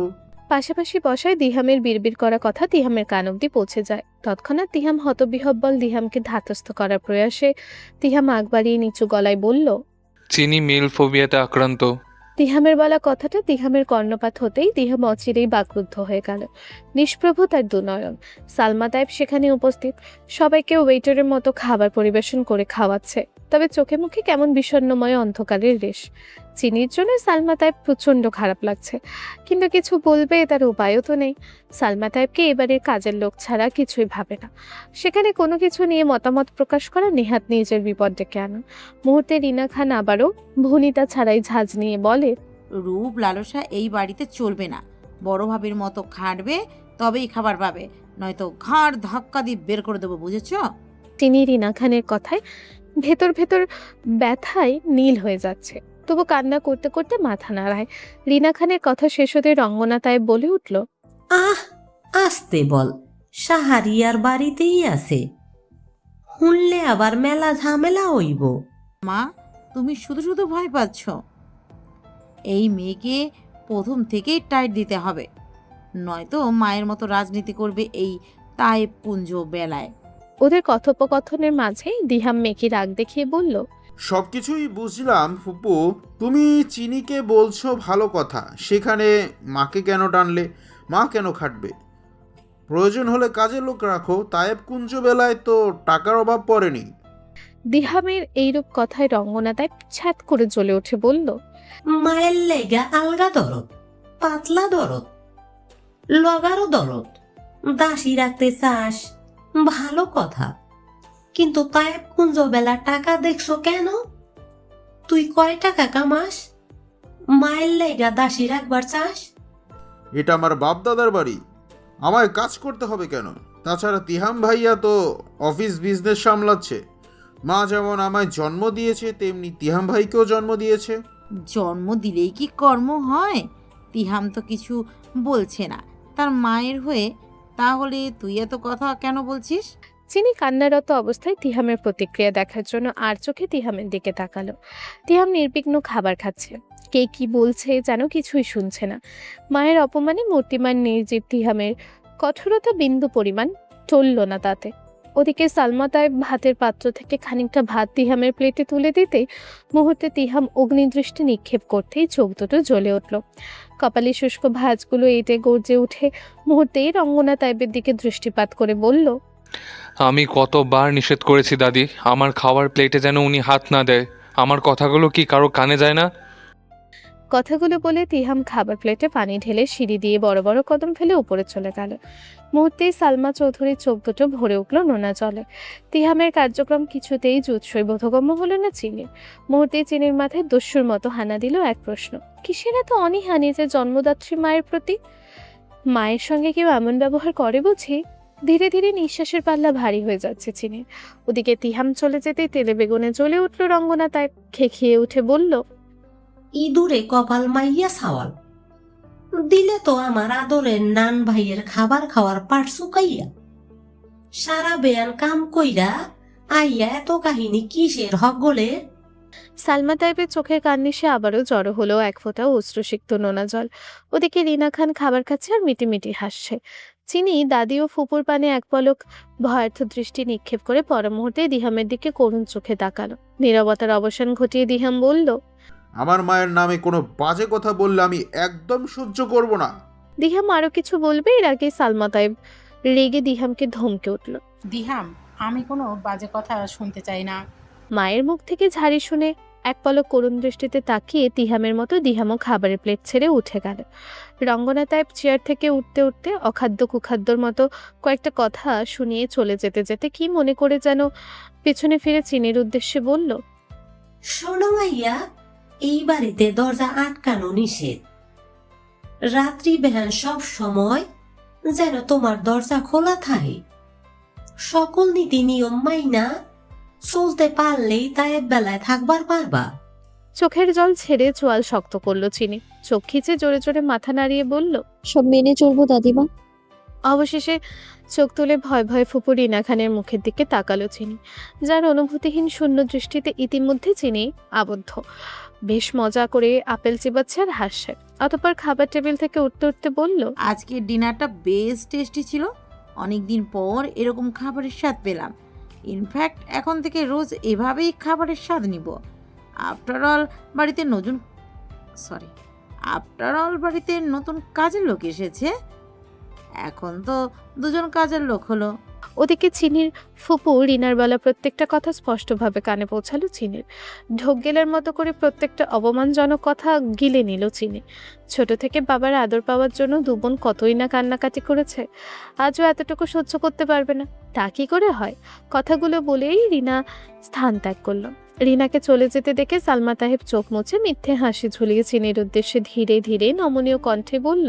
পাশাপাশি বসায় দিহামের বিড়বিড় করা কথা দিহামের কান অব্দি পৌঁছে যায়। তৎক্ষণাৎ দিহাম হতবিহব্বল দিহামকে ধাতস্থ করার প্রয়াসে দিহাম আগ বাড়িয়ে নিচু গলায় বলল, চিনি মেল ফোবিয়াতে আক্রান্ত। দিহামের বলা কথাটা দিহামের কর্ণপাত হতেই দিহাম অচিরেই বাকরুদ্ধ হয়ে গেল। নিষ্প্রভ তার দুনয়ন। সালমা তাইব সেখানে উপস্থিত, সবাইকে ওয়েটারের মতো খাবার পরিবেশন করে খাওয়াচ্ছে, তবে চোখে মুখে কেমন বিষণ্ণময় অন্ধকারের রেশ। চিনির জন্য সালমা তাইব প্রচণ্ড খারাপ লাগছে, কিন্তু কিছু বলবে তার উপায়ও তো নেই। সালমা তাইবকে এবারের কাজের লোক ছাড়া কিছুই ভাবে না। সেখানে কোনো কিছু নিয়ে মতামত প্রকাশ করা নেহাত নিজের বিপদ ডেকে আনা। মুহূর্তে রিনা খান আবারও ভনিতা ছাড়াই ঝাঁজ নিয়ে বলে, রূপ লালসা এই বাড়িতে চলবে না। বড় ভাবির মতো খাটবে, তবেই খাবার পাবে, নয়তো ঘাড় ধাক্কা দিয়ে বের করে দেবো, বুঝেছ? চিনি রিনা খানের কথায় ভেতর ভেতর ব্যথায় নীল হয়ে যাচ্ছে, তবু কান্না করতে করতে মাথা নাড়ায়। রিনা খানের কথা শেষ হতে রঙ্গনা তাইব বলে উঠল, আহ, আসতে বল, সাহারিয়ার বাড়িতেই আছে, শুনলে আবার মেলা ঝামেলা হইব। মা, তুমি শুধু শুধু ভয় পাচ্ছ। এই মেয়েকে প্রথম থেকেই টাইট দিতে হবে, নয়তো মায়ের মতো রাজনীতি করবে এই তাইব কুঞ্জ বেলায়। ওদের কথোপকথনের মাঝে দিহাম মেকি রাগ দেখিয়ে বলল, সবকিছুই বুঝলাম ফুপু, তুমি চিনিকে বলছো ভালো কথা, সেখানে মাকে কেন টানলে? মা কেন খাটবে? প্রয়োজন হলে কাজের লোক রাখো, তায়েব কুঞ্জ বেলায় তো টাকার অভাব পড়েনি। দিহামের এইরূপ কথায় রঙ্গনা তাইব ছ্যাত করে জ্বলে উঠে বলল, মায়ের লেগা আলগা দরদ, পাতলা দরদ, লগারও দরদ, দাসী রাখতে চাস, ভালো কথা, কিন্তু তায়েব কুঞ্জ বেলা টাকা দেখছো কেন? তুই কয় টাকা কামাস? মায়ের লেগা দাসী রাখবার চাস? এটা আমার বাপ দাদার বাড়ি, আমায় কাজ করতে হবে কেন? তাছাড়া তিহাম ভাইয়া তো অফিস বিজনেস সামলাচ্ছে। মা যেমন আমায় জন্ম দিয়েছে, তেমনি তিহাম ভাইকেও জন্ম দিয়েছে। জন্ম দিলেই কি কর্ম হয়? তিহাম তো কিছু বলছে না তার মায়ের হয়ে, তাহলে তুই এত কথা কেন বলছিস? চিনি কান্নারত অবস্থায় তিহামের প্রতিক্রিয়া দেখার জন্য আর চোখে তিহামের দিকে তাকালো। তিহাম নির্বিঘ্ন খাবার খাচ্ছে, কে কি বলছে যেন কিছুই শুনছে না। মায়ের অপমানে মূর্তিমান নির্জীব তিহামের কঠোরতা বিন্দু পরিমাণ টলল না তাতে। ওদিকে সালমা তায়েব ভাতের পাত্র থেকে খানিকটা ভাত তিহামের প্লেটে তুলে দিতে মুহূর্তে তিহাম অগ্নিদৃষ্টি নিক্ষেপ করতেই চোখ দুটো জ্বলে উঠল। কপালে শুষ্ক ভাঁজগুলো এঁটে গর্জে উঠে মুহূর্তেই রঙ্গনা তায়েবের দিকে দৃষ্টিপাত করে বলল, আমি কতবার নিষেধ করেছি দাদি, আমার খাওয়ার প্লেটে যেন উনি হাত না দেয়। আমার কথাগুলো কি কারো কানে যায় না? কথাগুলো বলে তিহাম খাবার প্লেটে পানি ঢেলে সিঁড়ি দিয়ে বড় বড় কদম ফেলে উপরে চলে গেল। মুহূর্তেই সালমা চৌধুরীর চোখ দুটো ভরে উঠল নোনা জলে। তিহামের কার্যক্রম কিছুতেই জুৎসই বোধগম্য হলো না চিনির। মুহূর্তেই চিনির মাথায় দস্যুর মতো হানা দিল এক প্রশ্ন, কিসের এত অনীহা নিজের জন্মদাত্রী মায়ের প্রতি? মায়ের সঙ্গে কেউ এমন ব্যবহার করে বুঝি? ধীরে ধীরে নিঃশ্বাসের পাল্লা ভারী হয়ে যাচ্ছে চিনির। ওদিকে তিহাম চলে যেতেই তেলে বেগুনে জ্বলে উঠল রঙ্গনা তাই খেখিয়ে উঠে বলল, ইঁদুরে কপাল মাইয়া সাওয়াল দিলে তো আমার আদরের নান ভাইয়ের খাবার খাওয়ার পাট শুকাইয়া। সারা বেয়ান কাম কইরা আইয়া এত কাহিনী কিসের হক গলে? সালমা তাইবের চোখের কান্নিসে আবারও জড়ো হলো এক ফোঁটা অশ্রুসিক্ত নোনা জল। ওদিকে রিনা খান খাবার খাচ্ছে আর মিটিমিটি হাসছে। চিনি দাদি ও ফুপুর পানে এক পলক ভয়ার্থ দৃষ্টি নিক্ষেপ করে পর মুহূর্তে দিহামের দিকে করুণ চোখে তাকালো। নীরবতার অবসান ঘটিয়ে দিহাম বলল, আমার মায়ের নামে কোনো বাজে কথা বললে আমি একদম সহ্য করব না। দিহাম আরো কিছু বলবে এর আগে সালমা তাইব রেগে দিহামকে ধমকে উঠল। দিহাম, আমি কোনো বাজে কথা শুনতে চাই না। মায়ের মুখ থেকে ঝাড়ি শুনে এক পলক করুণ দৃষ্টিতে তাকিয়ে তিহামের মতো দিহামও খাবারের প্লেট ছেড়ে উঠে গেল। রঙ্গনা তাইব চেয়ার থেকে উঠতে উঠতে অখাদ্য কুখাদ্যর মতো কয়েকটা কথা শুনিয়ে চলে যেতে যেতে কি মনে করে যেন পেছনে ফিরে চিনির উদ্দেশ্যে বলল, শোনো মাইয়া, এই বাড়িতে দরজা আটকানো নিষেধ। রাত্রি বেহান সব সময় যেন তোমার দরজা খোলা থাকে। সকল নীতি নিয়ম মাইনা চলতে পারলেই তায়েব বেলায় থাকবার পারবা। চোখের জল ছেড়ে চোয়াল শক্ত করলো চিনি। চোখ খিচে জোরে জোরে মাথা নাড়িয়ে বলল, সব মেনে চলবো দাদিমা। অবশেষে চোখ তুলে ভয় ভয়ে ফুপু রিনা খানের মুখের দিকে তাকালো চিনি, যার অনুভূতিহীন শূন্য দৃষ্টিতে ইতিমধ্যে চিনি আবদ্ধ। বেশ মজা করে আপেল চিবাচ্ছে আর হাসছে। অতঃপর খাবার টেবিল থেকে উঠতে উঠতে বলল, আজকের ডিনারটা বেশ টেস্টি ছিল। অনেকদিন পর এরকম খাবারের স্বাদ পেলাম। ইনফ্যাক্ট এখন থেকে রোজ এভাবেই খাবারের স্বাদ নিব। আফটার অল বাড়িতে নতুন কাজের লোক এসেছে। এখন তো দুজন কাজের লোক হলো। ওদিকে চিনির ফুপু রিনার বলা প্রত্যেকটা কথা স্পষ্টভাবে কানে পৌঁছালো চিনির। ঢোক গেলার মতো করে প্রত্যেকটা অপমানজনক কথা গিলে নিল চিনি। ছোট থেকে বাবার আদর পাওয়ার জন্য দুবোন কতই না কান্নাকাটি করেছে, আজও এতটুকু সহ্য করতে পারবে না। তা কি করে হয়? কথাগুলো বলেই রিনা স্থান ত্যাগ করলো। রিনাকে চলে যেতে দেখে সালমা তাহেব চোখ মুছে মিথ্যে হাসি ঝুলিয়ে চিনির উদ্দেশ্যে ধীরে ধীরে নমনীয় কণ্ঠে বলল,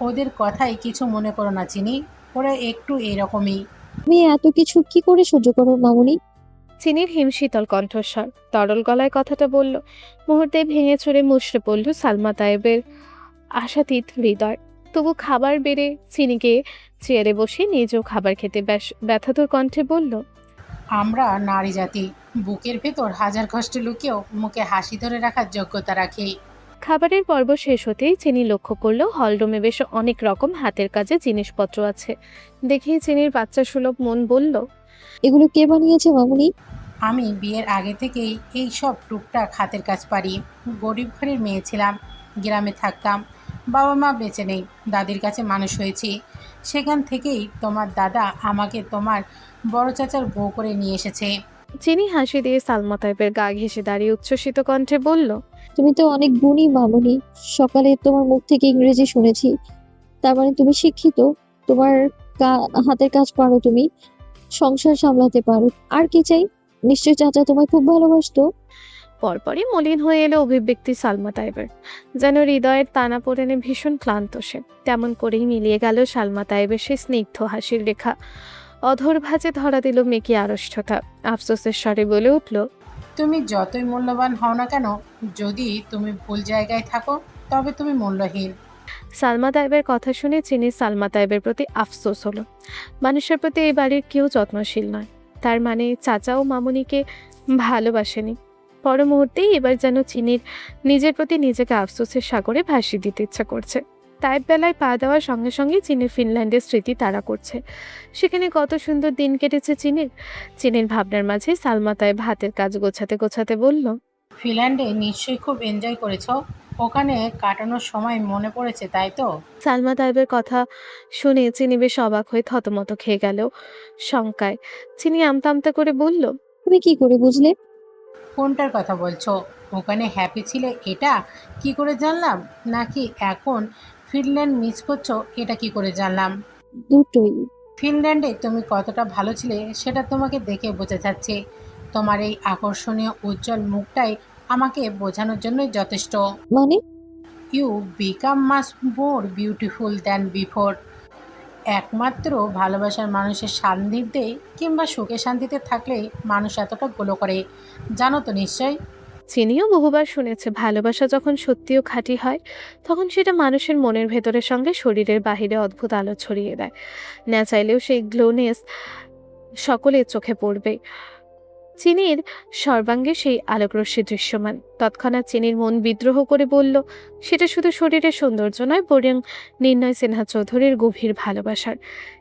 ওদের কথাই কিছু মনে করো না চিনি, ওরা একটু এরকমই। তুমি এত কিছু কি করে সহ্য করো মামুনি? চিনির হিমশীতল কণ্ঠস্বর তরল গলায় কথাটা বলল। মুহূর্তে ভেঙে চড়ে মুষড়ে পড়ল সালমা তায়েবের আশাতীত হৃদয়। তবু খাবার বেড়ে চিনিকে চেয়ারে বসে নিজেও খাবার খেতে বেশ ব্যথাতুর কণ্ঠে বলল, আমরা নারী জাতি বুকের ভেতর হাজার কষ্ট লুকিয়েও মুখে হাসি ধরে রাখার যোগ্যতা রাখি। খাবারের পর্ব শেষ হতেই চিনি লক্ষ্য করলো হলরুমে বেশ অনেক রকম হাতের কাজে জিনিসপত্র আছে। দেখেই চিনির বাচ্চা সুলভ মন বলল, এগুলো কে বানিয়েছে মামুনি? আমি বিয়ের আগে থেকেই এই সব টুকটাক হাতের কাজ পারি। গরিব ঘরের মেয়ে ছিলাম, গ্রামে থাকতাম, বাবা মা বেঁচে নেই, দাদির কাছে মানুষ হয়েছি। সেখান থেকেই তোমার দাদা আমাকে তোমার বড় চাচার বউ করে নিয়ে এসেছে। চিনি হাসি দিয়ে সালমা তাইবের গা ঘেঁষে দাঁড়িয়ে উচ্ছ্বসিত কণ্ঠে বলল, তুমি তো অনেক গুণী মামুনি। সকালে তোমার মুখ থেকে ইংরেজি শুনেছি, তার মানে তুমি শিক্ষিত। তোমার হাতের কাজ পারো, তুমি সংসার সামলাতে পারো। আর কি চাই? নিশ্চয় চাচা তোমায় খুব ভালোবাসতো। পরপরই মলিন হয়ে এলো অভিব্যক্তি সালমা তাইবের। যেন হৃদয়ের টানা পড়েনে ভীষণ ক্লান্ত সে। তেমন করেই মিলিয়ে গেল সালমা তাইবের সে স্নিগ্ধ হাসির রেখা। অধর ভাঁজে ধরা দিল মেকি আড়ষ্টতা। আফসোসের স্বরে বলে উঠল, তুমি যতই মূল্যবান হও না কেন, যদি তুমি ভুল জায়গায় থাকো তবে তুমি মূল্যহীন। সালমা তাইবের কথা শুনে চিনি সালমা তাইবের প্রতি আফসোস হলো। মানুষের প্রতি এই বাড়ির কেউ যত্নশীল নয়, তার মানে চাচাও মামুনিকে ভালোবাসেনি। পর মুহূর্তেই এবার যেন চিনির নিজের প্রতি নিজেকে আফসোসের সাগরে ভাসিয়ে দিতে ইচ্ছা করছে। তাইপ বেলায় পা দেওয়ার সঙ্গে সঙ্গে চিনির ফিনল্যান্ডের স্মৃতি তাড়া করছে। সেখানে কত সুন্দর দিন কেটেছে চিনির ভাবনার মাঝে সালমা তাইব হাতের কাজ গোছাতে গোছাতে বলল, ফিনল্যান্ডে নিশ্চয়ই খুব এনজয় করেছো। ওখানে কাটানোর সময় মনে পড়েছে, তাই তো? সালমা তাইবের কথা শুনে চিনি বেশ অবাক হয়ে থতমত খেয়ে গেল শঙ্কায়। চিনি আমতা আমতা করে বলল, তুমি কি করে বুঝলে? কোনটার কথা বলছো? ওখানে হ্যাপি ছিলে এটা কি করে জানলাম, নাকি এখন ফিনল্যান্ড মিস করছো এটা কি করে জানলাম? দুটোই। ফিনল্যান্ডে তুমি কতটা ভালো ছিলে সেটা তোমাকে দেখে বোঝা যাচ্ছে। তোমার এই আকর্ষণীয় উজ্জ্বল মুখটাই আমাকে বোঝানোর জন্যই যথেষ্ট। মানে? You become much more beautiful than before. একমাত্র ভালোবাসার মানুষের সান্নিধ্যে কিংবা সুখে শান্তিতে থাকলেই মানুষ এতটা গোলো করে, জানো তো নিশ্চয়। চিনিও বহুবার শুনেছে ভালোবাসা যখন সত্যিও খাঁটি হয় তখন সেটা মানুষের মনের ভেতরের সঙ্গে শরীরের বাহিরে অদ্ভুত আলো ছড়িয়ে দেয়। না চাইলেও সেই গ্লোনেস সকলের চোখে পড়বে। চিনির সর্বাঙ্গে সেই আলোকরশ্মি দৃশ্যমান। তৎক্ষণাৎ চিনির মন বিদ্রোহ করে বলল, সেটা শুধু শরীরের সৌন্দর্য নয়, বরং নির্ণয় সিনহা চৌধুরীর গভীর ভালোবাসার।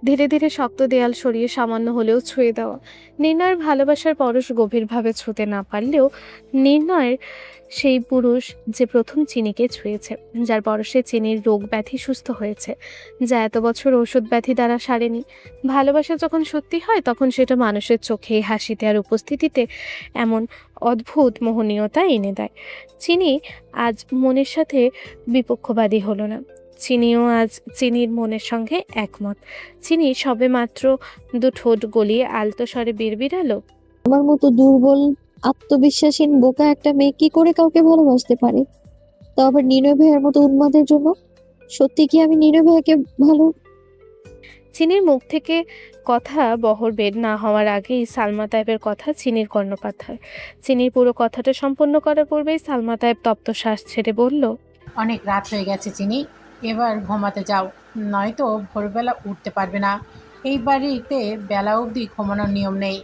ধীরে ধীরে শক্ত দেয়াল সরিয়ে সামান্য হলেও ছুঁয়ে দেওয়া। নির্ণয়ের ভালোবাসার পরশ গভীরভাবে ছুঁতে না পারলেও নির্ণয়ের সেই পুরুষ যে প্রথম চিনিকে ছুঁয়েছে, যার পরশে চিনির রোগ ব্যাধি সুস্থ হয়েছে, যা এত বছর ওষুধ ব্যাধি দ্বারা সারেনি। ভালোবাসা যখন সত্যি হয় তখন সেটা মানুষের চোখে, হাসিতে আর উপস্থিতিতে এমন অদ্ভুত মোহনীয়তা এনে দেয়। চিনি আজ মনের সাথে বিপক্ষবাদী হলো না। চিনিও আজ চিনির মনের সঙ্গে একমত। চিনি সবে মাত্র দু ঠোঁট গলিয়ে আলতো স্বরে বিড়বিড়ালো, আমার মতো দুর্বল আত্মবিশ্বাসীন বোকা একটা মেয়ে কি করে কাউকে ভালোবাসতে পারে? তাও আবার নির্ণয় ভাইয়ের মতো উন্মাদের জন্য। সত্যি কি আমি নির্ণয় ভাইয়াকে ভালো? চিনির মুখ থেকে কথা বহর বের না হওয়ার আগেই সালমা তাইবের কথা চিনির কর্ণপাত হয়। চিনির পুরো কথাটা সম্পন্ন করার পূর্বেই সালমা তাইব তপ্ত শ্বাস ছেড়ে বলল, অনেক রাত হয়ে গেছে চিনি, এবার ঘুমাতে যাও, নয়তো ভোরবেলা উঠতে পারবে না। এই বাড়িতে বেলা অবধি ঘুমানোর নিয়ম নেই।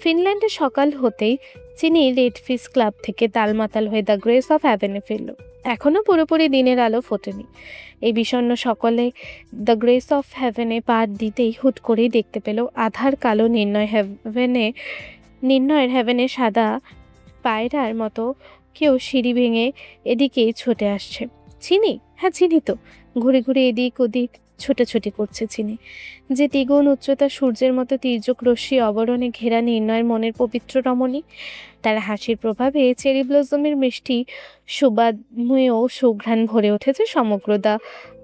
ফিনল্যান্ডে সকাল হতেই চিনি রেড ফিস ক্লাব থেকে তালমাতাল হয়ে দ্য গ্রেস অফ হ্যাভেনে ফিরল। এখনও পুরোপুরি দিনের আলো ফোটেনি। এই বিষণ্ণ সকলে দ্য গ্রেস অফ হ্যাভেনে পা দিতেই হুট করেই দেখতে পেল আধার কালো নির্ণয়ের হ্যাভেনে সাদা পায়রার মতো কেউ সিঁড়ি ভেঙে এদিকেই ছুটে আসছে। চিনি? হ্যাঁ চিনি তো। ঘুরে ঘুরে এদিক ওদিক ছোটাছুটি করছে চিনি। যে দ্বিগুণ উচ্চতা সূর্যের মতো তির্যক রশ্মি অবরণে ঘেরা নির্ণয়ের মনের পবিত্র রমণী। তার হাসির প্রভাবে চেরি ব্লসমের মিষ্টি সুবাদময় সুঘ্রাণ ভরে উঠেছে সমগ্র দ্য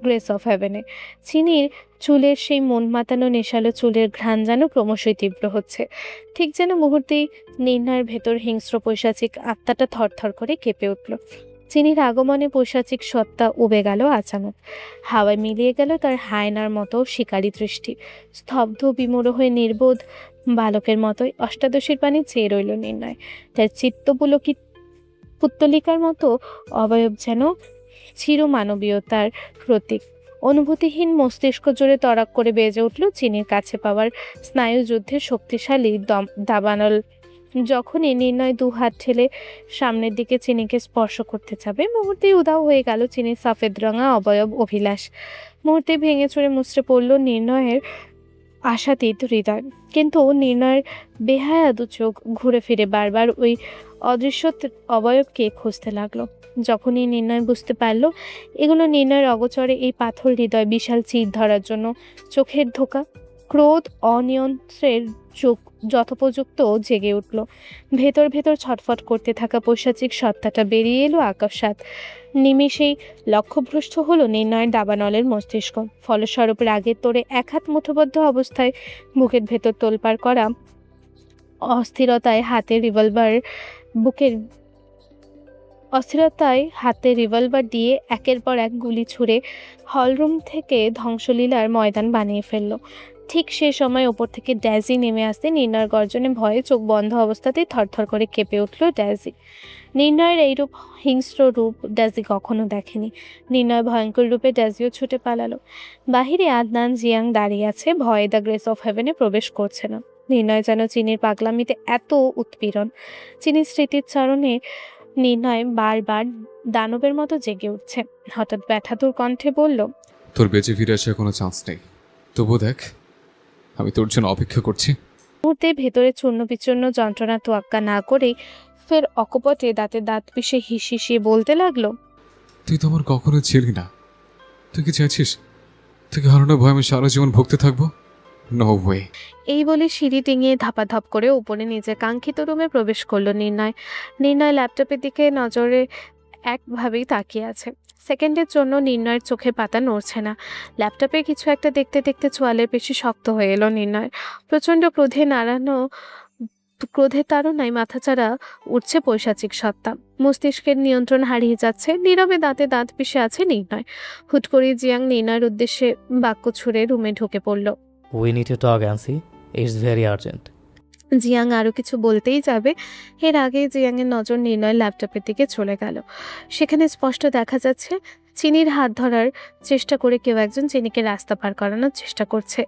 গ্রেস অফ হ্যাভেনে। চিনির চুলের সেই মন মাতানো নেশালো চুলের ঘ্রাণ যেন ক্রমশই তীব্র হচ্ছে। ঠিক যেন মুহূর্তেই নির্ণয়ের ভেতর হিংস্র পৈশাচিক আত্মাটা থরথর করে কেঁপে উঠল। চিনির আগমনে পৈশাচিক সত্তা উবে গেল আচানক। হাওয়ায় মিলিয়ে গেল তার হায়নার মতো শিকারী দৃষ্টি। স্তব্ধ বিমূঢ় হয়ে নির্বোধ বালকের মতোই অষ্টাদশীর পানি চেয়ে রইল নির্ণয়। তার চিত্তপুলকিত পুত্তলিকার মতো অবয়ব যেন চিরমানবীয়তার প্রতীক। অনুভূতিহীন মস্তিষ্ক জুড়ে তড়াক করে বেজে উঠল চিনির কাছে পাওয়ার স্নায়ুযুদ্ধের শক্তিশালী দাবানল। যখনই নির্ণয় দু হাত ঠেলে সামনের দিকে চিনিকে স্পর্শ করতে যাবে, মুহূর্তেই উধাও হয়ে গেল চিনির সফেদ রঙা অবয়ব অভিলাষ। মুহূর্তে ভেঙে চুরে মুচড়ে পড়ল নির্ণয়ের আশাতীত হৃদয়। কিন্তু নির্ণয়ের বেহায়া দু চোখ ঘুরে ফিরে বারবার ওই অদৃশ্য অবয়বকে খুঁজতে লাগলো। যখনই নির্ণয় বুঝতে পারল এগুলো নির্ণয়ের অগোচরে এই পাথর হৃদয় বিশাল চির ধরার জন্য চোখের ধোকা, ক্রোধ অনিয়ন্ত্রের চোখ যথোপযুক্ত জেগে উঠল। ভেতর ভেতর ছটফট করতে থাকা পৈশাচিক সত্তাটা বেরিয়ে এলো আকস্মাৎ। নিমেষেই লক্ষ্যভ্রষ্ট হলো নির্ণয়ের দাবানলের মস্তিষ্ক। ফলস্বরূপ রাগের তোড়ে এক হাত মুঠোবদ্ধ অবস্থায় বুকের ভেতর তোলপাড় করা অস্থিরতায় হাতে রিভলভার দিয়ে একের পর এক গুলি ছুড়ে হলরুম থেকে ধ্বংসলীলার ময়দান বানিয়ে ফেলল। ঠিক সে সময় ওপর থেকে ড্যাজি নেমে আসতে নির্ণয়ের গর্জনে ভয়ে চোখ বন্ধ অবস্থাতেই থরথর করে কেঁপে উঠল ড্যাজি। নির্ণয়ের এইরূপ হিংস্র রূপ ড্যাজি কখনো দেখেনি। নির্ণয় ভয়ঙ্কর রূপে ড্যাজিও ছুটে পালালো। বাহিরে আদনান জিয়াং দাঁড়িয়ে আছে, ভয়ে দ্য গ্রেস অফ হেভেনে প্রবেশ করছে না। নির্ণয় যেন চিনির পাগলামিতে এত উৎপীড়ন। চিনির স্মৃতির চরণে নির্ণয় বারবার দানবের মতো জেগে উঠছে। হঠাৎ ব্যথাতুর কণ্ঠে বলল, তোর বেঁচে ফিরে আসার কোনো চান্স নেই, তবু দেখ আমি তোর জন্য অপেক্ষা করছি। মুহূর্তে ভেতরে চূর্ণ বিচূর্ণ যন্ত্রণা তোয়াক্কা না করেই ফের অকপটে দাঁতে দাঁত পিষে হিসিয়ে বলতে লাগলো, তুই তো আমার কখনো ছিলি না। তুই কি চাইছিস তোকে হারানোর ভয় আমি সারা জীবন ভুগতে থাকবো? No way. এই বলে সিঁড়ি ডিঙিয়ে ধাপাধাপ করে উপরে নিজের কাঙ্ক্ষিত রুমে প্রবেশ করলো নির্ণয়। নির্ণয় ল্যাপটপের দিকে নজরে একভাবেই তাকিয়ে আছে। সেকেন্ডের জন্য নির্ণয়ের চোখের পাতা নড়ছে না। ল্যাপটপে কিছু একটা দেখতে দেখতে চোয়ালের পেশি শক্ত হয়ে এলো নির্ণয়। প্রচণ্ড ক্রোধের তাড়নায় মাথাচাড়া উঠছে পৈশাচিক সত্তা। মস্তিষ্কের নিয়ন্ত্রণ হারিয়ে যাচ্ছে। নীরবে দাঁতে দাঁত পিষে আছে নির্ণয়। হুট করে জিয়াং নির্ণয়ের উদ্দেশ্যে বাক্য ছুড়ে রুমে ঢুকে পড়ল। We need to talk, Ansi. It's very urgent. Jiang আরও কিছু বলতেই যাবে, এর আগেই জিয়াংয়ের নজর নির্ণয় ল্যাপটপের দিকে চলে গেল। সেখানে স্পষ্ট দেখা যাচ্ছে চিনির হাত ধরার চেষ্টা করে কেউ একজন চিনিকে রাস্তা পার করানোর চেষ্টা করছে।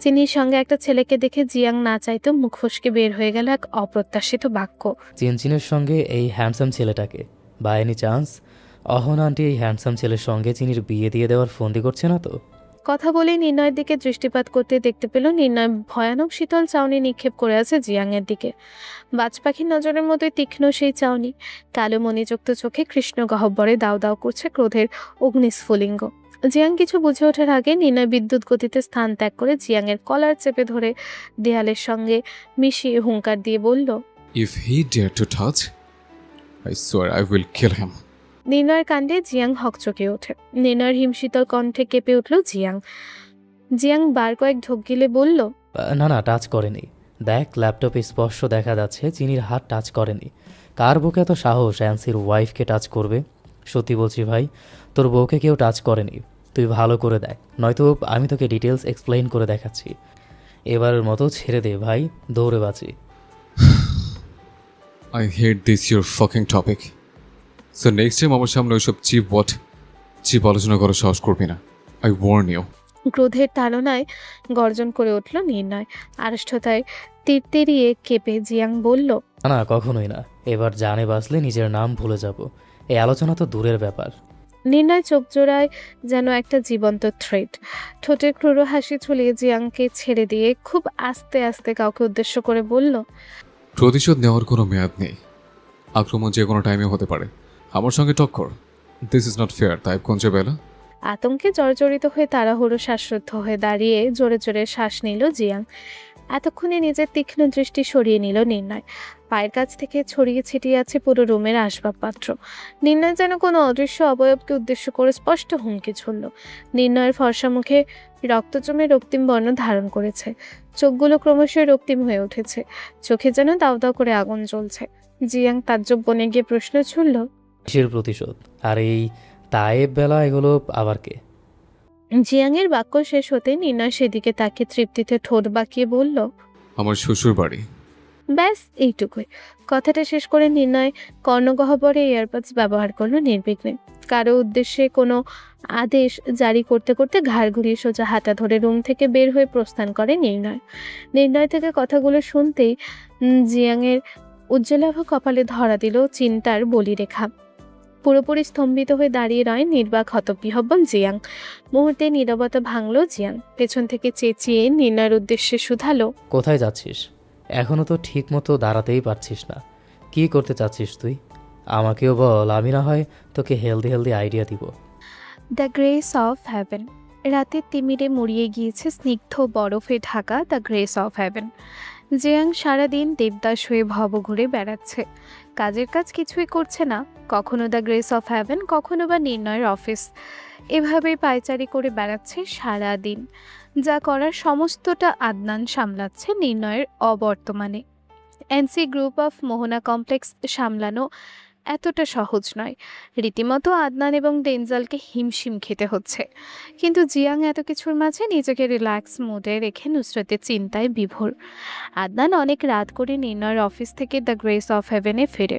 চিনির সঙ্গে একটা ছেলেকে দেখে জিয়াং না চাইতেও মুখ ফসকে বের হয়ে গেল এক অপ্রত্যাশিত বাক্য। চিনচিনের সঙ্গে এই হ্যান্ডসাম ছেলেটাকে by any chance Ahon aunty এই হ্যান্ডসাম ছেলের সঙ্গে চিনির বিয়ে দিয়ে দেওয়ার ফন্দি করছে না তো? কথা বলে নির্ণয়ের দিকে দৃষ্টিপাত করতে দেখতে পেল নির্ণয় ভয়ানক শীতল চাউনি নিক্ষেপ করে আছে জিয়াংয়ের দিকে। বাজ পাখির নজরের মতোই তীক্ষ্ণ সেই চাউনি। কালো মণিযুক্ত চোখে কৃষ্ণ গহ্বরে দাউ দাউ করছে ক্রোধের অগ্নিস্ফুলিঙ্গ। জিয়াং কিছু বুঝে ওঠার আগে নির্ণয় বিদ্যুৎ গতিতে স্থান ত্যাগ করে জিয়াংয়ের কলার চেপে ধরে দেয়ালের সঙ্গে মিশিয়ে হুঙ্কার দিয়ে বলল, if he dare to touch I swear I will kill him. নির্ণয়ের কাণ্ডে জিয়াং হকচকে ওঠে। নির্ণয়ের হিমশীতল কণ্ঠে কেঁপে উঠল জিয়াং। জিয়াং বার কয়েক ঢোক গিলে বলল, না না, টাচ করেনি। দেখ, ল্যাপটপে স্পষ্ট দেখা যাচ্ছে চিনির হাত টাচ করেনি। কার বুকে এত সাহস অ্যান্সির ওয়াইফকে টাচ করবে? সত্যি বলছি ভাই, তোর বউকে কেউ টাচ করেনি। তুই ভালো করে দেখ, নয়তো আমি তোকে ডিটেলস এক্সপ্লেইন করে দেখাচ্ছি। এবারের মতো ছেড়ে দে ভাই, দৌড়ে বাঁচি। I hate this your fucking topic. So next time আমার সামনে ওইসব চিপ আলোচনা করার সাহস করবি না। I warn you. ক্রোধের তাড়নায় গর্জন করে উঠল নির্ণয়। আড়ষ্ঠতায় তীরতিরিয়ে কেঁপে জিয়াং বলল, না না, কখনোই না। এবার জানে বাঁচলে নিজের নাম ভুলে যাব। এই আলোচনা তো দূরের ব্যাপার। নির্ণয় চোখ জোড়ায় যেন একটা জীবন্ত থ্রেড। ঠোঁটের ক্রুর হাসি ঝুলিয়ে জিয়াংকে ছেড়ে দিয়ে খুব আস্তে আস্তে কাউকে উদ্দেশ্য করে বলল, প্রতিশোধ নেওয়ার কোনো মেয়াদ নেই। আক্রমণ যে কোনো টাইমে হতে পারে। আমার সঙ্গে টক্কর। This is not fair. তাই কোনছে বেলা? আতঙ্কে জর্জরিত হয়ে তাড়াহুড়ো শ্বাসরুদ্ধ হয়ে দাঁড়িয়ে জোরে জোরে শ্বাস নিল জিয়াং। এতক্ষণে নিজের তীক্ষ্ণ দৃষ্টি সরিয়ে নিল নির্ণয়। পায়ের কাছ থেকে ছড়িয়ে ছিটিয়ে আছে পুরো রুমের আসবাবপত্র। নির্ণয় যেন কোনো অদৃশ্য অবয়বকে উদ্দেশ্য করে স্পষ্ট হুমকি ছুড়ল। নির্ণয়ের ফর্সা মুখে রক্ত জমে রক্তিম বর্ণ ধারণ করেছে। চোখগুলো ক্রমশই রক্তিম হয়ে উঠেছে। চোখে যেন দাউ দাউ করে আগুন জ্বলছে। জিয়াং তাজ্জব বনে গিয়ে প্রশ্ন ছুড়ল, কিসের প্রতিশোধ? আর এই তায়েব বেলা এগুলো আবার কে? জিয়াংয়ের বাক্য শেষ হতে নির্ণয় সেদিকে তাকে তৃপ্তিতে ঠোঁট বাঁকিয়ে বলল, আমার শ্বশুর বাড়ি। ব্যাস এইটুকুই। কথাটা শেষ করে নির্ণয় কর্ণগহ্বরে এয়ারপডস ব্যবহার করলো নির্বিঘ্নে। কারো উদ্দেশ্যে কোনো আদেশ জারি করতে করতে ঘাড় ঘুরিয়ে সোজা হাঁটা ধরে রুম থেকে বের হয়ে প্রস্থান করে নির্ণয় থেকে কথাগুলো শুনতেই জিয়াংয়ের উজ্জ্বলাভ কপালে ধরা দিল চিন্তার বলিরেখা। পুরোপুরি স্তম্ভিত হয়ে দাঁড়িয়ে রয় নির্বাক হতবিহ্বল জিয়াং। মুহূর্তে নীরবতা ভাঙল জিয়াং। পেছন থেকে চেঁচিয়ে নির্ণয়ের উদ্দেশ্যে শুধালো, কোথায় যাচ্ছিস? এখনও তো ঠিক মতো দাঁড়াতেই পারছিস না। কি করতে চাচ্ছিস তুই? আমাকেও বল, আমি না হয় তোকে হেলদি আইডিয়া দিব। The grace of heaven. রাতের তিমিরে মুড়িয়ে গিয়েছে স্নিগ্ধ বরফে ঢাকা the grace of heaven. Jiang সারাদিন দেবদাস হয়ে ভব ঘুরে বেড়াচ্ছে। কাজের কাজ কিছুই করছে না। কখনো দ্য গ্রেস অফ হ্যাভেন, কখনো বা নির্ণয়ের অফিস। এভাবে পায়চারি করে বেড়াচ্ছে সারা দিন। যা করার সমস্তটা আদনান সামলাচ্ছে নির্ণয়ের অবর্তমানে। NC group of Mohana complex সামলানো এতটা সহজ নয়। রীতিমতো আদনান এবং ডেনজালকে হিমশিম খেতে হচ্ছে। কিন্তু জিয়াং এত কিছুর মাঝে নিজেকে রিল্যাক্স মুডে রেখে নুসরতের চিন্তায় বিভোর। আদনান অনেক রাত করে নির্ণয়ের অফিস থেকে দ্য গ্রেস অফ হেভেনে ফেরে।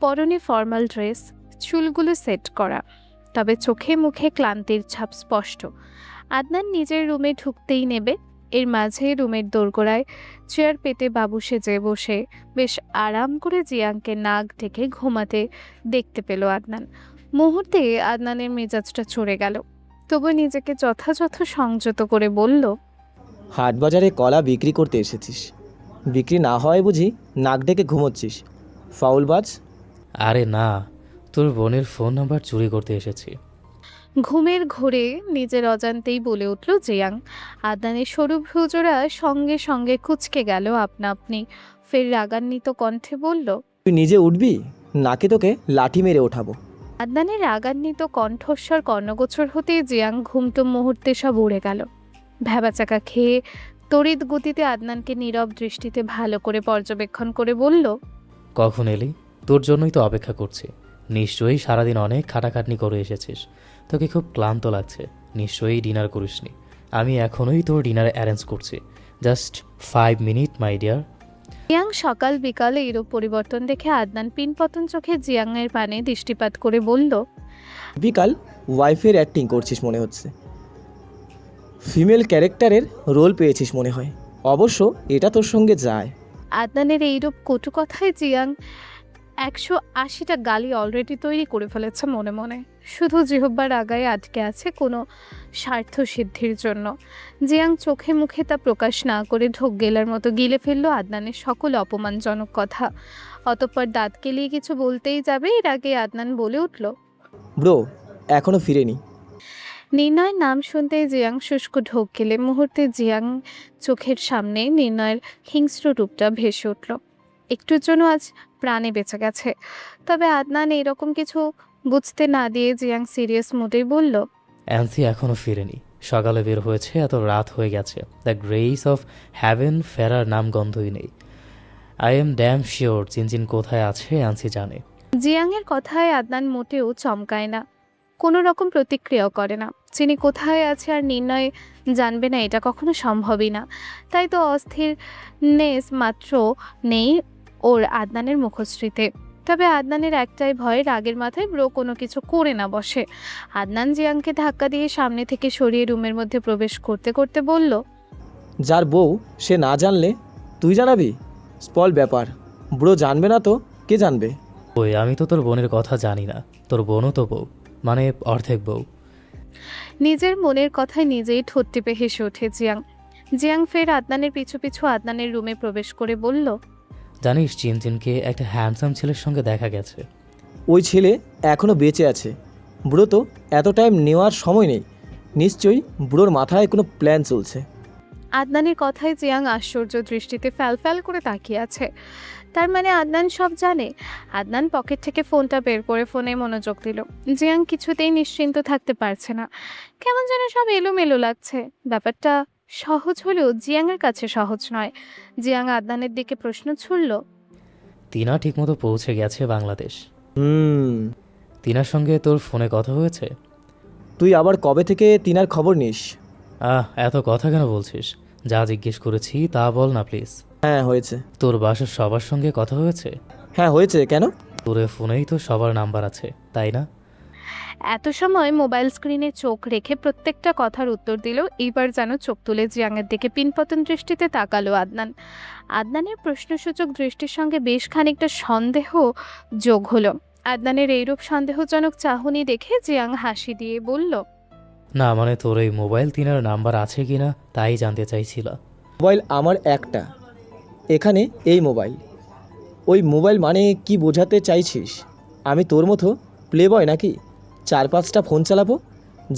পরনে ফর্মাল ড্রেস, চুলগুলো সেট করা, তবে চোখে মুখে ক্লান্তির ছাপ স্পষ্ট। আদনান নিজের রুমে ঢুকতেই নেবে। এর মাঝে রুমের দোরগোড়ায় চেয়ার পেতে বাবু সেজে বসে বেশ আরাম করে জিয়াংকে নাক ডেকে ঘুমাতে দেখতে পেল আদনান। মুহূর্তে আদনানের মেজাজটা চড়ে গেল, তবু নিজেকে যথাযথ সংযত করে বলল, হাটবাজারে কলা বিক্রি করতে এসেছিস, বিক্রি না হয় বুঝি নাক ডেকে ঘুমোচ্ছিস, ফাউলবাজ। আরে না, তোর বোনের ফোন নাম্বার চুরি করতে এসেছি। ঘুমের ঘোরে নিজের অজান্তেই বলে উঠল জিয়াং। আদনানের সরু ভ্রুজোড়া সঙ্গে সঙ্গে কুঁচকে গেল আপনা আপনি। ফের রাগান্বিত কণ্ঠে বলল, তুই নিজে উঠবি নাকি তোকে লাঠি মেরে ওঠাবো? আদনানের রাগান্বিত কণ্ঠস্বর কর্ণগোচর হতেই জিয়াং ঘুমটুম মুহূর্তে সব উড়ে গেল। ভ্যাবাচাকা খেয়ে তড়িৎ গতিতে আদনানকে নীরব দৃষ্টিতে ভালো করে পর্যবেক্ষণ করে বলল, কখন এলি? তোর জন্যই তো অপেক্ষা করছি। নিশ্চয়ই সারাদিন অনেক খাটাখাটনি করে এসেছিস, তোকে খুব ক্লান্ত লাগছে, নিশ্চয়ই ডিনার করিসনি। আমি এখনই তোর ডিনার অ্যারেঞ্জ করছি, just 5 minute my dear. Jiang সকাল বিকালে এরূপ পরিবর্তন দেখে আদনান পিনপতন চোখে জিয়াংয়ের পানে দৃষ্টিপাত করে বলল, বিকাল ওয়াইফের অ্যাক্টিং করছিস মনে হচ্ছে, ফিমেল ক্যারেক্টারের রোল পেয়েছিস মনে হয়। অবশ্য এটা তোর সঙ্গে যায়। আদনানের এইরূপ কটু কথায় জিয়াং 180টা গালি অলরেডি তৈরি করে ফেলেছে মনে মনে, শুধু জিহ্বার আগায় আটকে আছে কোনো স্বার্থ সিদ্ধির জন্য। জিয়াং চোখে মুখে তা প্রকাশ না করে ঢোক গেলার মতো গিলে ফেলল আদনানের সকল অপমানজনক কথা। অতঃপর দাঁত কেলিয়ে কিছু বলতেই যাবে, এর আগে আদনান বলে উঠল, ব্রো এখনো ফিরেনি। নির্ণয়ের নাম শুনতেই জিয়াং শুষ্ক ঢোক গেলে মুহূর্তে জিয়াং চোখের সামনে নির্ণয়ের হিংস্র রূপটা ভেসে উঠল। একটুর জন্য আজ প্রাণে বেঁচে গেছে। তবে আদনান এরকম কিছু বুঝতে না দিয়ে জিয়াং সিরিয়াস মুডেই বলল, অ্যান্সি এখনও ফিরেনি, সকালে বের হয়েছে, এত রাত হয়ে গেছে। দ্য গ্রেস অফ হ্যাভেন ফেরার নাম গন্ধই নেই। আই এম ড্যাম শিওর চিনচিন কোথায় আছে অ্যান্সি জানে। জিয়াংয়ের কথায় আদনান মোটেও চমকায় না, কোনো রকম প্রতিক্রিয়াও করে না। চিনি কোথায় আছে আর নির্ণয় জানবে না এটা কখনো সম্ভবই না। তাই তো অস্থিরনেস মাত্র নেই ওর আদনানের মুখশ্রীতে। তবে আদনানের একটাই ভয়, রাগের মাথায় ব্রো কোনো কিছু করে না বসে। আদনান জিয়াংকে ধাক্কা দিয়ে সামনে থেকে সরিয়ে রুমের মধ্যে প্রবেশ করতে করতে বলল, যার বউ সে না জানলে তুই জানাবি? স্পল ব্যাপার, ব্রো জানবে না তো কে জানবে? ওই আমি তো তোর বোনের কথা জানি না, তোর বোনও তো বউ, মানে অর্ধেক বউ। নিজের মনের কথায় নিজেই ঠোঁট টিপে হেসে ওঠে জিয়াং। জিয়াং ফের আদনানের পিছু পিছু আদনানের রুমে প্রবেশ করে বলল, জানিস চিনচিনকে একটা হ্যান্ডসাম ছেলের সঙ্গে দেখা গেছে। ওই ছেলে এখনো বেঁচে আছে। ব্রো তো এত টাইম নেওয়ার সময় নেই, নিশ্চয়ই ব্রোর মাথায় কোনো প্ল্যান চলছে। আদনানের কথায় জিয়াং আশ্চর্য দৃষ্টিতে ফ্যাল করে তাকিয়ে আছে। তার মানে আদনান সব জানে। আদনান পকেট থেকে ফোনটা বের করে ফোনে মনোযোগ দিল। জিয়াং কিছুতেই নিশ্চিন্ত থাকতে পারছে না, কেমন যেন সব এলোমেলো লাগছে। ব্যাপারটা সহজ হলেও জিয়াংয়ের কাছে সহজ নয়। জিয়াং আদনানের দিকে প্রশ্ন ছুড়ল, তিনা ঠিকমতো পৌঁছে গেছে বাংলাদেশ? হুম, তিনার সঙ্গে তোর ফোনে কথা হয়েছে? তুই আবার কবে থেকে তিনার খবর নিস? এত কথা কেন বলছিস? যা জিজ্ঞেস করেছি তা বল না প্লিজ। হ্যাঁ হয়েছে। তোর বাসার সবার সঙ্গে কথা হয়েছে? হ্যাঁ হয়েছে, কেন? তোর ফোনেই তো সবার নাম্বার আছে, তাই না? এত সময় মোবাইল স্ক্রিনে চোখ রেখে প্রত্যেকটা কথার উত্তর দিল। এইবার যেন চোখ তুলে জিয়াংয়ের দিকে পিনপতন দৃষ্টিতে তাকালো আদনান। আদনানের প্রশ্নসূচক দৃষ্টির সঙ্গে বেশ খানিকটা সন্দেহ যোগ হলো। আদনানের এইরূপ সন্দেহজনক চাহনি দেখে জিয়াং হাসি দিয়ে বলল, না মানে তোর এই মোবাইল তিনার নাম্বার আছে কিনা তাই জানতে চাইছিল। মোবাইল আমার একটা, এখানে এই মোবাইল। ওই মোবাইল মানে কি বোঝাতে চাইছিস? আমি তোর মতো প্লে বয় নাকি 4-5টা ফোন চালাবো?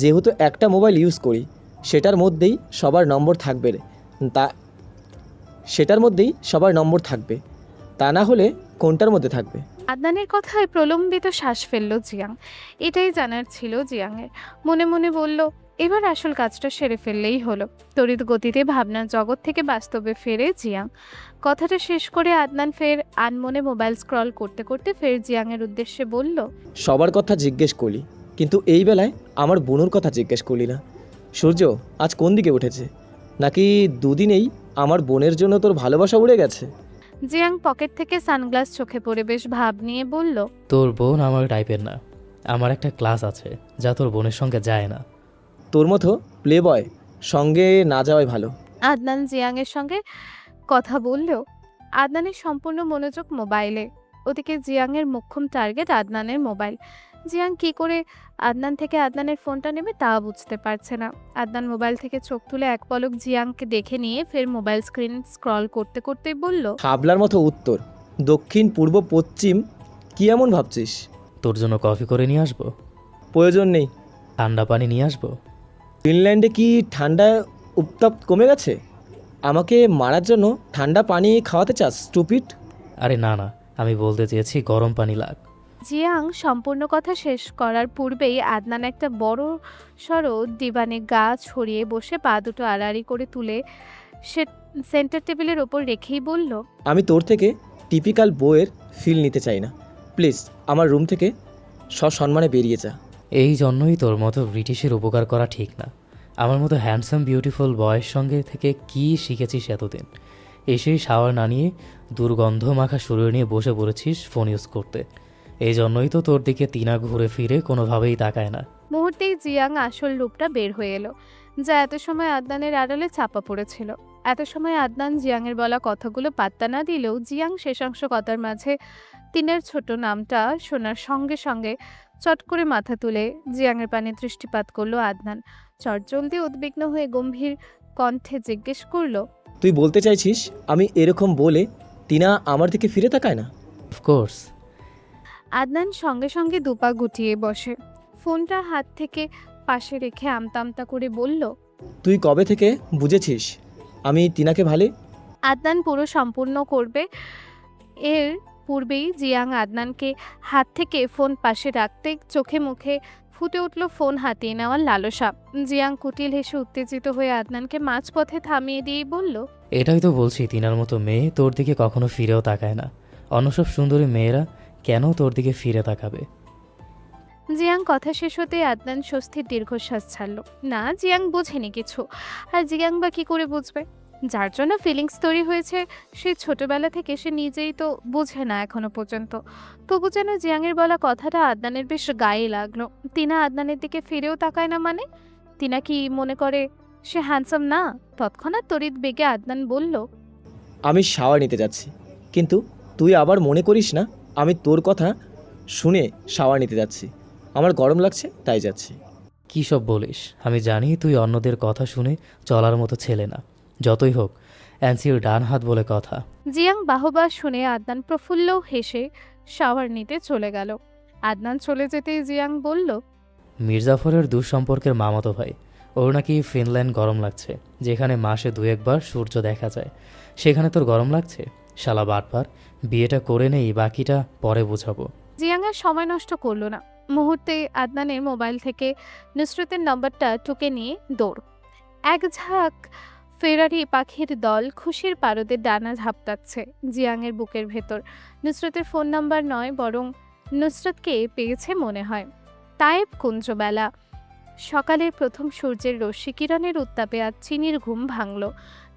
যেহেতু একটা মোবাইল ইউজ করি সেটার মধ্যেই সবার নম্বর থাকবে তা না হলে কোনটার মধ্যে থাকবে? আদনানের কথায় প্রলম্বিত শ্বাস ফেলল জিয়াং। এটাই জানার ছিল জিয়াংয়ের। মনে মনে বলল, এবার আসল কাজটা সেরে ফেললেই হলো। তড়িৎ গতিতে ভাবনার জগৎ থেকে বাস্তবে ফেরে জিয়াং। কথাটা শেষ করে আদনান ফের আনমনে মোবাইল স্ক্রল করতে করতে ফের জিয়াংয়ের উদ্দেশ্যে বলল, সবার কথা জিজ্ঞেস করলি, কিন্তু এই বেলায় আমার বোনের কথা জিজ্ঞেস করলি না। সূর্য আজ কোন দিকে উঠেছে? নাকি দুদিনেই আমার বোনের জন্য তোর ভালোবাসা উড়ে গেছে? জিয়াং পকেট থেকে সানগ্লাস চোখে পড়ে বেশ ভাব নিয়ে বলল, তোর বোন আমার টাইপের না, আমার একটা ক্লাস আছে যা তোর বোনের সঙ্গে যায় না। তোর মতো প্লে বয় সঙ্গে না যাওয়াই ভালো। আদনান জিয়াংয়ের সঙ্গে কথা বললেও আদনানের সম্পূর্ণ মনোযোগ মোবাইলে। ওদিকে জিয়াংয়ের মোক্ষম টার্গেট আদনানের মোবাইল। জিয়াং কি করে আদনান থেকে আদনানের ফোনটা নেবে তা বুঝতে পারছে না। আদনান মোবাইল থেকে চোখ তুলে এক পলক জিয়াংকে দেখে নিয়ে ফের মোবাইল স্ক্রিন স্ক্রল করতে করতেই বলল, হাবলার মতো উত্তর, দক্ষিণ পূর্ব পশ্চিম, কি এমন ভাবছিস? তোর জন্য কফি করে নিয়ে আসবো? প্রয়োজন নেই। ঠান্ডা পানি নিয়ে আসবো? ফিনল্যান্ডে কি ঠান্ডায় উত্তাপ কমে গেছে? আমাকে মারার জন্য ঠান্ডা পানি খাওয়াতে চাস স্টুপিড? আরে না না, আমি বলতে চেয়েছি গরম পানি লাগ। জিয়াং সম্পূর্ণ কথা শেষ করার পূর্বেই আদনান একটা বড় সড়ো ডিবানে গা ছড়িয়ে বসে পা দুটো আড়াআড়ি করে তুলে সে সেন্টার টেবিলের ওপর রেখেই বলল, আমি তোর থেকে টিপিক্যাল বউয়ের ফিল নিতে চাই না। প্লিজ আমার রুম থেকে সসম্মানে বেরিয়ে যা। এই জন্যই তোর মতো ব্রিটিশের উপকার করা ঠিক না। আমার মতো হ্যান্ডসাম বিউটিফুল বয়ের সঙ্গে থেকে কি শিখেছিস এতদিন? এসেই শাওয়ার না নিয়ে দুর্গন্ধ মাখা শরীর নিয়ে বসে পড়েছিস ফোন ইউজ করতে। এই জন্যই তো তোর দিকে তিনা ঘুরে ফিরে কোনোভাবেই তাকায় না। মুহূর্তেই জিয়াং আসল রূপটা বের হয়ে এলো, যা এত সময় আদনানের আড়ালে চাপা পড়েছিল। এত সময় আদনান জিয়াংয়ের বলা কথাগুলো পাত্তা না দিলেও জিয়াং শেষাংশ কথার মাঝে তিনের ছোট নামটা শোনার সঙ্গে সঙ্গে চট করে মাথা তুলে জিয়াংয়ের পানে দৃষ্টিপাত করলো আদনান। চটজলদি উদ্বিগ্ন হয়ে গম্ভীর কণ্ঠে জিজ্ঞেস করলো, তুই বলতে চাইছিস আমি এরকম বলে তিনা আমার দিকে ফিরে তাকায় না? অফকোর্স। আদনান সঙ্গে সঙ্গে দুপা গুটিয়ে বসে, ফোনটা হাত থেকে পাশে রেখে আমতা আমতা করে বলল, তুই কবে থেকে বুঝেছিস আমি তিনাকে ভালে? আদনান পুরো সম্পূর্ণ করবে এর পূর্বেই জিয়াং আদনানকে হাত থেকে ফোন পাশে রাখতে চোখে মুখে ফুটে উঠল ফোন হাতিয়ে নেওয়ার লালসা। জিয়াং কুটিল হেসে উত্তেজিত হয়ে আদনানকে মাঝপথে থামিয়ে দিয়েই বলল, এটাই তো বলছি, তিনার মতো মেয়ে তোর দিকে কখনো ফিরেও তাকায় না। অন্য সব সুন্দরী মেয়েরা কেন তোর দিকে ফিরে তাকাবে? জিয়াং কথা শেষ হতে আদনান স্বস্তির দীর্ঘশ্বাস ছাড়ল। না, জিয়াং বোঝেনি কিছু, আর জিয়াং বা কি করে বুঝবে? যার জন্য ফিলিংস তৈরি হয়েছে সেই ছোটবেলা থেকে সে নিজেই তো বোঝে না এখনো পর্যন্ত। তবু যেন জিয়াংয়ের বলা কথাটা আদনানের বেশ গায়ে লাগলো। তিনা আদনানের দিকে ফিরেও তাকায় না মানে? তিনা কি মনে করে সে হ্যান্ডসাম না? তৎক্ষণাৎ তড়িৎ বেগে আদনান বলল, আমি শাওয়ার নিতে যাচ্ছি, কিন্তু তুই আবার মনে করিস না আমি তোর কথা শুনে শাওয়ার নিতে যাচ্ছি। আমার গরম লাগছে তাই যাচ্ছি। কী সব বলিস? আমি জানি তুই অন্যদের কথা শুনে চলার মতো ছেলে না। যতই হোক, অ্যান্সির ডান হাত বলে কথা। জিয়াং বাহবা শুনে আদনান প্রফুল্ল হেসে শাওয়ার নিতে চলে গেল। আদনান চলে যেতেই জিয়াং বলল, মির্জাফরের দুঃসম্পর্কের মামাতো ভাই, ওর নাকি ফিনল্যান্ড গরম লাগছে, যেখানে মাসে 2-1 বার সূর্য দেখা যায়। সেখানে তোর গরম লাগছে? শালা বাটপার, বিয়েটা করে নেই, বাকিটা পরে বোঝাবো। জিয়াং আর সময় নষ্ট করলো না। মুহূর্তে আদনানের মোবাইল থেকে নুসরতের নম্বরটা টুকে নিয়ে দৌড়। এক ঝাঁক ফেরারি পাখির দল খুশির পারদে ডানা ঝাপটাচ্ছে জিয়াংয়ের বুকের ভেতর। নুসরতের ফোন নাম্বার নয়, বরং নুসরতকে পেয়েছে মনে হয়। তায়েব কুঞ্জবেলা সকালের প্রথম সূর্যের রশ্মি কিরণের উত্তাপে আজ চিনির ঘুম ভাঙল।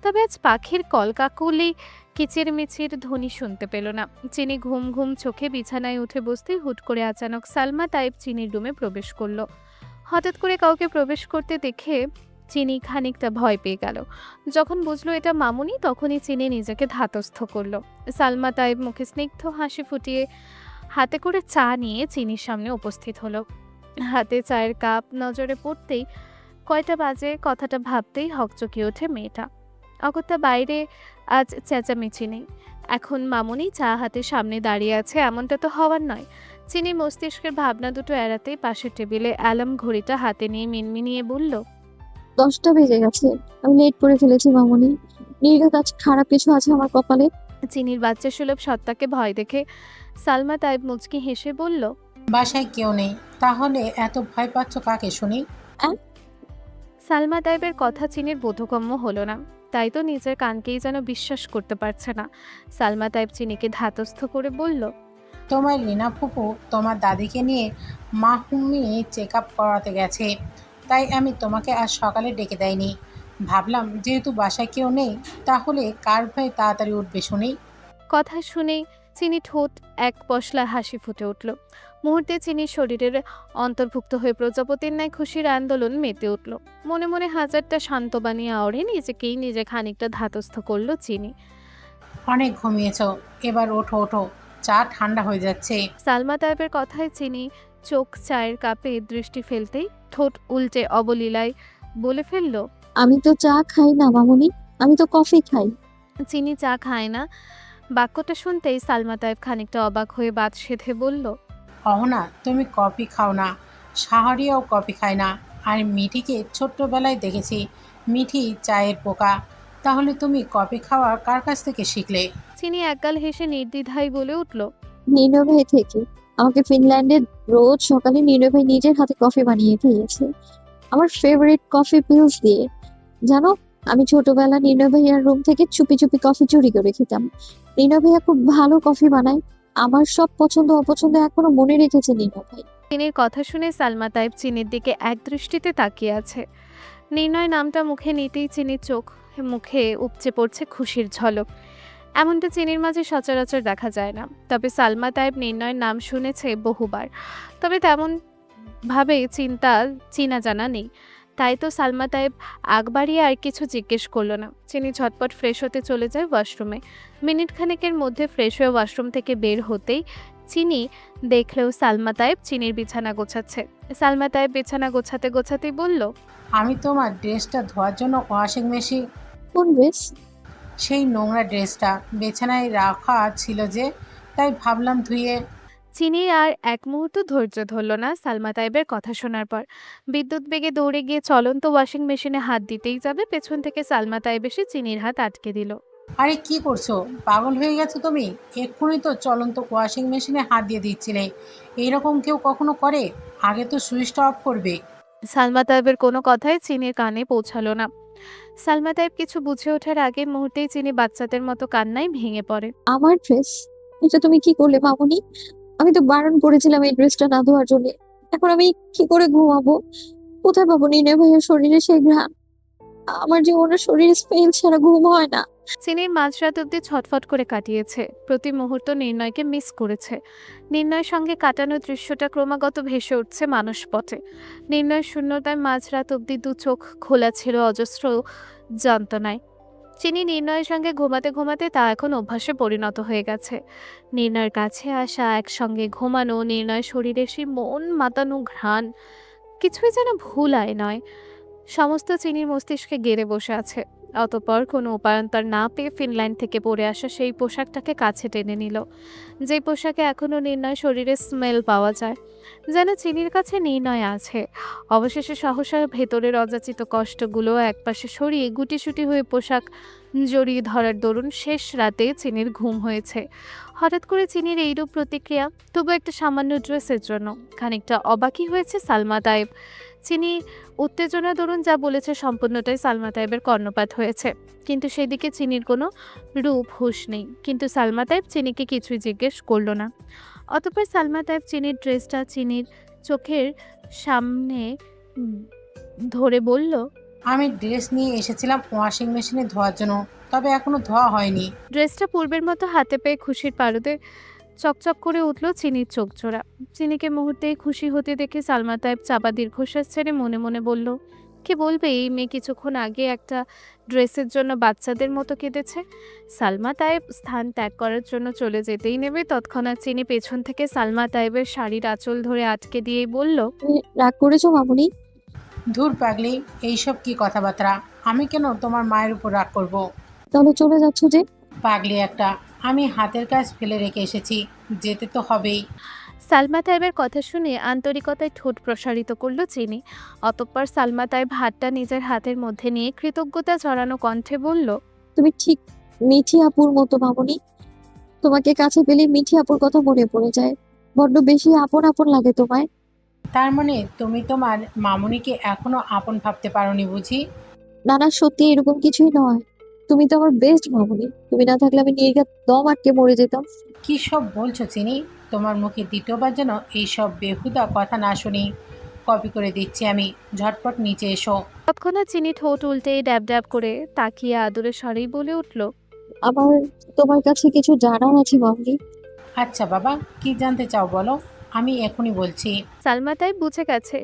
তবে আজ পাখির কলকাকলি কিচিরমিচির ধ্বনি শুনতে পেল না। চিনি ঘুম ঘুম চোখে বিছানায় উঠে বসতেই হুট করে আচানক সালমা তাইব চিনির রুমে প্রবেশ করলো। হঠাৎ করে কাউকে প্রবেশ করতে দেখে চিনি খানিকটা ভয় পেয়ে গেল। যখন বুঝলো এটা মামুনি, তখনই চিনি নিজেকে ধাতস্থ করলো। সালমা তাইব মুখে স্নিগ্ধ হাসি ফুটিয়ে হাতে করে চা নিয়ে চিনির সামনে উপস্থিত হলো। হাতে চায়ের কাপ নজরে পড়তেই কয়টা বাজে কথাটা ভাবতেই হকচকিয়ে ওঠে মেয়েটা। অগত্যা বাইরে আজ চেঁচামেচি নেই। এখন মামুনি চা হাতে সামনে দাঁড়িয়ে আছে, এমনটা তো হওয়ার নয়। চিনি মস্তিষ্কের ভাবনা দুটো এড়াতেই পাশের টেবিলে অ্যালার্ম ঘড়িটা হাতে নিয়ে মিনমিনিয়ে বলল, 10টা বেজে গেছে, আমি লেট করে ফেলেছি মামুনি। নির্ঘাত আজ খারাপ কিছু আছে আমার কপালে। চিনির বাচ্চা সুলভ সত্তাকে ভয় দেখে সালমা তাইব মুচকি হেসে বলল, বাসায় কেউ নেই, তাহলে এত ভয় পাচ্ছ কাকে শুনি? সালমা তাইবের কথা চিনির বোধগম্য হলো না, তাই তো নিজের কানকেই যেন বিশ্বাস করতে পারছে না। সালমা তাইব চিনিকে ধাতস্থ করে বলল, তোমার রিনা ফুপু তোমার দাদিকে নিয়ে মাহুমি চেক আপ করাতে গেছে, তাই আমি তোমাকে আজ সকালে ডেকে দেয়নি। ভাবলাম যেহেতু বাসায় কেউ নেই, তাহলে কার ভয়ে তাড়াতাড়ি উঠবে শুনি। কথা শুনেই চিনি ঠোঁট এক পশলা হাসি ফুটে উঠল। মুহূর্তে চিনির শরীরের অন্তর্ভুক্ত হয়ে প্রজাপতির ন্যায় খুশির আন্দোলন মেতে উঠল। মনে মনে হাজারটা শান্ত বানিয়ে আওড়ে নিজেকেই নিজে খানিকটা ধাতস্থ করল চিনি। অনেক ঘুমিয়েছ, এবার ওঠো ওঠো, চা ঠান্ডা হয়ে যাচ্ছে। সালমা তাইবের কথায় চিনি চোখ চায়ের কাপে দৃষ্টি ফেলতেই ঠোঁট উল্টে অবলীলায় বলে ফেলল, আমি তো চা খাই না মামুনি, আমি তো কফি খাই। চিনি চা খায় না। বাক্যটা শুনতেই সালমা তায়েব খানিকটা অবাক হয়ে বাত সেধে বলল, অহনা, তুমি কফি খাও না, শাহরিয়াও কফি খায় না। আর মিঠিকে ছোট্টবেলায় দেখেছি, মিঠি চায়ের পোকা। তাহলে তুমি কফি খাওয়া কার কাছ থেকে শিখলে? চিনি একগাল হেসে নির্দ্বিধায় বলে উঠল, নির্ণয় ভাই থেকে। আমাকে ফিনল্যান্ডে রোজ সকালে নির্ণয় ভাই নিজের হাতে কফি বানিয়ে খাইয়েছে, আমার ফেভারিট কফি পিলস দিয়ে। জানো, আমি ছোটবেলা নির্ণয় ভাইয়ার রুম থেকে চুপি চুপি কফি চুরি করে খেতাম। নির্ণয় ভাইয়া খুব ভালো কফি বানায়, আমার সব পছন্দ অপছন্দ এখনো মনে রেখেছে নির্ণয় ভাই। চিনির কথা শুনে সালমা তায়েব চিনির দিকে এক দৃষ্টিতে তাকিয়ে আছে। নির্ণয় নামটা মুখে নিতেই চিনির চোখ মুখে উপচে পড়ছে খুশির ঝলক। এমনটা চিনির মাঝে সচরাচর দেখা যায় না। তবে সালমা তায়েব নির্ণয়ের নাম শুনেছে বহুবার, তবে তেমন ভাবে চিনা জানা নেই। তাই তো সালমা তায়েব আগ বাড়িয়ে আর কিছু জিজ্ঞেস করলো না। চিনি ঝটপট ফ্রেশ হতে চলে যায় ওয়াশরুমে। মিনিট খানেকের মধ্যে ফ্রেশ হয়ে ওয়াশরুম থেকে বের হতেই চিনি দেখলেও সালমা তায়েব চিনির বিছানা গোছাচ্ছে। সালমা তায়েব বিছানা গোছাতে গোছাতেই বলল, আমি তোমার ড্রেসটা ধোয়ার জন্য ওয়াশিং মেশিন, কোন ড্রেস? সেই নোংরা ড্রেসটা বিছানায় রাখা ছিল যে, তাই ভাবলাম ধুয়ে। চিনি আর এক মুহূর্ত ধৈর্য ধরল না সালমা তায়েবের কথা শোনার পর। বিদ্যুৎ বেগে দৌড়ে গিয়ে চলন্ত ওয়াশিং মেশিনে হাত দিতেই যাবে, পেছন থেকে সালমা তায়েব এসে চিনির হাত আটকে দিল। আরে কি করছো? পাগল হয়ে গেছো তুমি? এক্ষুনি তো চলন্ত ওয়াশিং মেশিনে হাত দিয়ে দিচ্ছিলে। এইরকম কেউ কখনো করে? আগে তো সুইচটা অফ করবে। সালমা তায়েবের কোনো কথাই চিনির কানে পৌঁছালো না। সালমা তায়েব কিছু বুঝে ওঠার আগে মুহূর্তেই চিনি বাচ্চাদের মতো কান্নায় ভেঙে পড়ে। আমার ড্রেস? এটা তুমি কি করলে মামুনি? আমি তো বারণ করেছিলাম এই ড্রেসটা না ধোয়ার জন্য। এখন আমি কি করে ঘুমাবো? কোথায় পাবো নির্ণয় ভাইয়ের শরীরে সেই ঘ্রাণ? আমার যে ওনার শরীরে স্মেল ছাড়া ঘুম হয় না। চিনির মাঝরাত অব্দি ছটফট করে কাটিয়েছে, প্রতি মুহূর্ত নির্ণয়কে মিস করেছে। নির্ণয়ের সঙ্গে কাটানো দৃশ্যটা ক্রমাগত ভেসে উঠছে মানসপটে। নির্ণয়ের শূন্যতায় মাঝরাত অব্দি দু চোখ খোলা ছিল অজস্র যন্ত্রণায়। চিনি নির্ণয়ের সঙ্গে ঘুমাতে ঘুমাতে তা এখন অভ্যাসে পরিণত হয়ে গেছে। নির্ণয়ের কাছে আসা, একসঙ্গে ঘুমানো, নির্ণয় শরীরে সেই মন মাতানো ঘ্রাণ, কিছুই যেন ভুলায় নয়। সমস্ত চিনির মস্তিষ্কে গেড়ে বসে আছে। অতঃপর কোনো উপায়ন্তর না পেয়ে ফিনল্যান্ড থেকে পরে আসা সেই পোশাকটাকে কাছে টেনে নিল, যেই পোশাকে এখনও নির্ণয় শরীরে স্মেল পাওয়া যায়, যেন চিনির কাছে নির্ণয় আছে। অবশেষে সহসা ভেতরের অযাচিত কষ্টগুলো একপাশে সরিয়ে গুটিসুটি হয়ে পোশাক জড়িয়ে ধরার দরুন শেষ রাতে চিনির ঘুম হয়েছে। হঠাৎ করে চিনির এইরূপ প্রতিক্রিয়া, তবু একটা সামান্য ড্রেসের জন্য খানিকটা অবাকই হয়েছে সালমা তায়েব। চিনি উত্তেজনা দরুন যা বলেছে সম্পূর্ণটাই সালমা তায়েবের কর্ণপাত হয়েছে, কিন্তু সেদিকে চিনির কোনো রূপ হুঁশ নেই। কিন্তু সালমা তায়েব চিনিকে কিছুই জিজ্ঞেস করলো না। অতঃপর সালমা তায়েব চিনির ড্রেসটা চিনির চোখের সামনে ধরে বলল, আমি ড্রেস নিয়ে এসেছিলাম ওয়াশিং মেশিনে ধোয়ার জন্য, তবে এখনো ধোয়া হয়নি। ড্রেসটা পূর্বের মতো হাতে পেয়ে খুশির পারদে চকচক করে উঠল চিনির চোখ জোড়া। চিনিকে মুহূর্তেই খুশি হতে দেখে সালমা তায়েব চাপা দীর্ঘশ্বাস ছেড়ে মনে মনে বলল, কি বলবে এই মেয়ে কিছুক্ষণ আগে একটা ড্রেসের জন্য বাচ্চাদের মতো কেঁদেছে। সালমা তায়েব স্থান ত্যাগ করার জন্য চলে যেতেই নেবে, তৎক্ষণাৎ চিনি পেছন থেকে সালমা তায়েবের শাড়ির আঁচল ধরে আটকে দিয়েই বলল, তুমি রাগ করেছো মামুনি? ধুর পাগলি, এইসব কি কথাবার্তা? আমি কেন তোমার মায়ের উপর রাগ করব? তাহলে চলে যাচ্ছ যে? পাগলি একটা, আমি হাতের কাজ ফেলে রেখে এসেছি, যেতে তো হবেই। সালমা তায়েবের কথা শুনে আন্তরিকতায় ঠোঁট প্রসারিত করল চিনি। অতঃপর সালমা তায়েব হাতটা নিজের হাতের মধ্যে নিয়ে কৃতজ্ঞতা জড়ানো কণ্ঠে বলল, তুমি ঠিক মিঠি আপুর মতো মামুনি। তোমাকে কাছে পেলে মিঠি আপুর কথা মনে পড়ে যায়, বড্ড বেশি আপন আপন লাগে তোমায়। তার মানে তুমি তোমার মামুনিকে এখনো আপন ভাবতে পারোনি বুঝি? না না, সত্যি এরকম কিছুই নয়। তুমি তো আমার বেস্ট মামুনি, তুমি না থাকলে আমি নির্ঘাত দম আটকে মরে যেতাম। কি সব বলছো চিনি? তোমার মুখে দ্বিতীয়বার যেন এইসব বেহুদা কথা না শুনি। কপি করে দিচ্ছি আমি, ঝটপট নিচে এসো। তৎক্ষণাৎ চিনি ঠোঁট উল্টে ড্যাব ড্যাব করে তাকিয়ে আদরে স্বরেই বলে উঠল, আমার তোমার কাছে কিছু জানার আছে মামুনি। আচ্ছা বাবা, কি জানতে চাও বলো, আমি এখনই বলছি। সালমা তায়েব বুঝে গেছে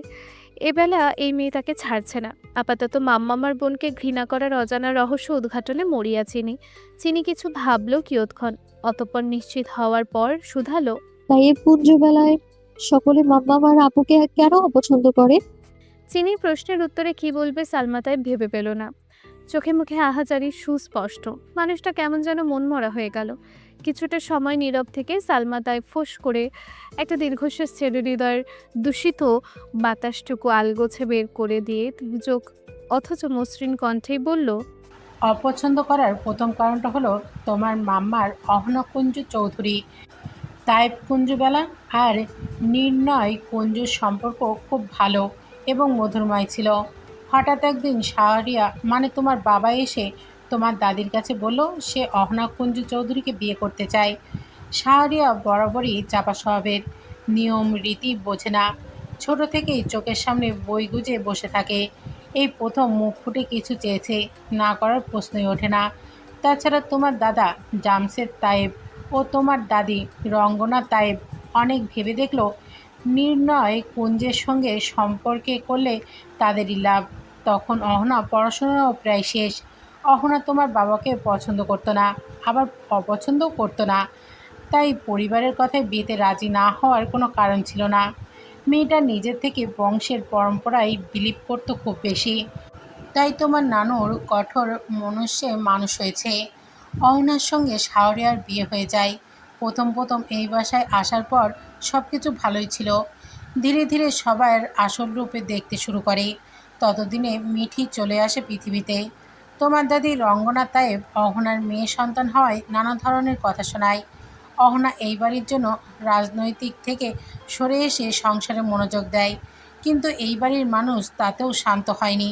এবেলা এই মেয়ে তাকে ছাড়ছে না। আপাতত মাম্মামার বোনকে ঘৃণা করার অজানা রহস্য উদ্ঘাটনে মরিয়া চিনি। চিনি কিছু ভাবলো কিয়ৎক্ষণ, অতঃপর নিশ্চিত হওয়ার পর শুধালো, তাই এই পুঞ্জবেলায় সকলে মাম্মাম আর আপুকে কেন অপছন্দ করে? চিনির প্রশ্নের উত্তরে কি বলবে সালমা তাই ভেবে পেল না। চোখে মুখে আহাজারি সুস্পষ্ট। মানুষটা কেমন যেন মনমরা হয়ে গেল। কিছুটা সময় নীরব থেকে সালমা তাই ফোঁস করে একটা দীর্ঘশ্বাস ছেড়ে হৃদয়ের দূষিত বাতাসটুকু আলগোছে বের করে দিয়ে চোখ অথচ মসৃণ কণ্ঠেই বলল, অপছন্দ করার প্রথম কারণটা হলো তোমার মাম্মার অহনা কুঞ্জু চৌধুরী, তাইব কুঞ্জুবেলা আর নির্ণয় কুঞ্জুর সম্পর্ক খুব ভালো এবং মধুরময় ছিল। হঠাৎ একদিন শাহরিয়া মানে তোমার বাবা এসে তোমার দাদির কাছে বলল সে অহনা কুঞ্জু চৌধুরীকে বিয়ে করতে চায়। শাহরিয়া বরাবরই চাপা স্বভাবের, নিয়ম রীতি বোঝে না, ছোট থেকেই চোখের সামনে বই গুজে বসে থাকে। এই প্রথম মুখ ফুটে কিছু চেয়েছে, না করার প্রশ্নই ওঠে না। তাছাড়া তোমার দাদা জামশেদ তায়েব ও তোমার দাদি রঙ্গনা তায়েব অনেক ভেবে দেখলো নির্ণয় কুঞ্জের সঙ্গে সম্পর্কে করলে তাদেরই লাভ। তখন অহনা পড়াশোনাও প্রায় শেষ। অহনা তোমার বাবাকে পছন্দ করতো না, আবার অপছন্দও করতো না, তাই পরিবারের কথায় বিয়েতে রাজি না হওয়ার কোনো কারণ ছিল না। মেয়েটা নিজের থেকে বংশের পরম্পরায় বিলিভ করতো খুব বেশি, তাই তোমার নানুর কঠোর মনুষ্যে মানুষ হয়েছে। অহনার সঙ্গে শাহরিয়ার বিয়ে হয়ে যায়। প্রথম প্রথম এই বাসায় আসার পর সব কিছু ভালোই ছিল। ধীরে ধীরে সবার আসল রূপে দেখতে শুরু করে। ততদিনে মিঠি চলে আসে পৃথিবীতে। তোমার দাদি রঙ্গনা তায়েব অহনার মেয়ে সন্তান হওয়ায় নানা ধরনের কথা শোনায়। অহনা এই বাড়ির জন্য রাজনৈতিক থেকে সরে এসে সংসারে মনোযোগ দেয়, কিন্তু এই বাড়ির মানুষ তাতেও শান্ত হয়নি।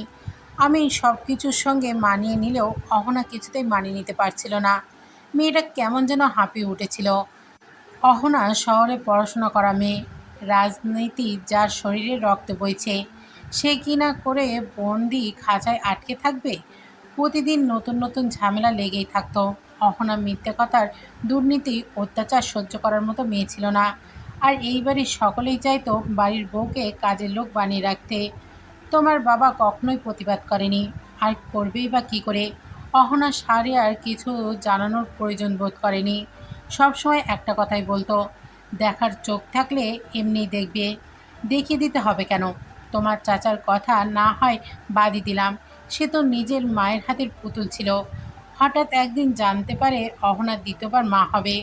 আমি সব কিছুর সঙ্গে মানিয়ে নিলেও অহনা কিছুতেই মানিয়ে নিতে পারছিল না। মেয়েটা কেমন যেন হাঁপিয়ে উঠেছিল। অহনা শহরে পড়াশোনা করা মেয়ে, রাজনীতি যার শরীরে রক্তে বইছে, সে কি না করে বন্দি খাঁচায় আটকে থাকবে? প্রতিদিন নতুন নতুন ঝামেলা লেগেই থাকতো। অহনা মিথ্যে কথার দুর্নীতি অত্যাচার সহ্য করার মতো মেয়ে ছিল না। আর এই বাড়ির সকলেই চাইতো বাড়ির বউকে কাজের লোক বানিয়ে রাখতে। তোমার বাবা কখনোই প্রতিবাদ করেনি, আর করবেই বা কী করে? অহনা শাহরিয়ার কিছু জানানোর প্রয়োজন বোধ করেনি। সবসময় একটা কথাই বলতো, দেখার চোখ থাকলে এমনিই দেখবে, দেখিয়ে দিতে হবে কেন? তোমার চাচার কথা না হয় বাদই দিলাম, সে তো নিজের মায়ের হাতের পুতুল ছিল। হঠাৎ একদিন জানতে পারে অহনা দ্বিতীয়বার মা হবে।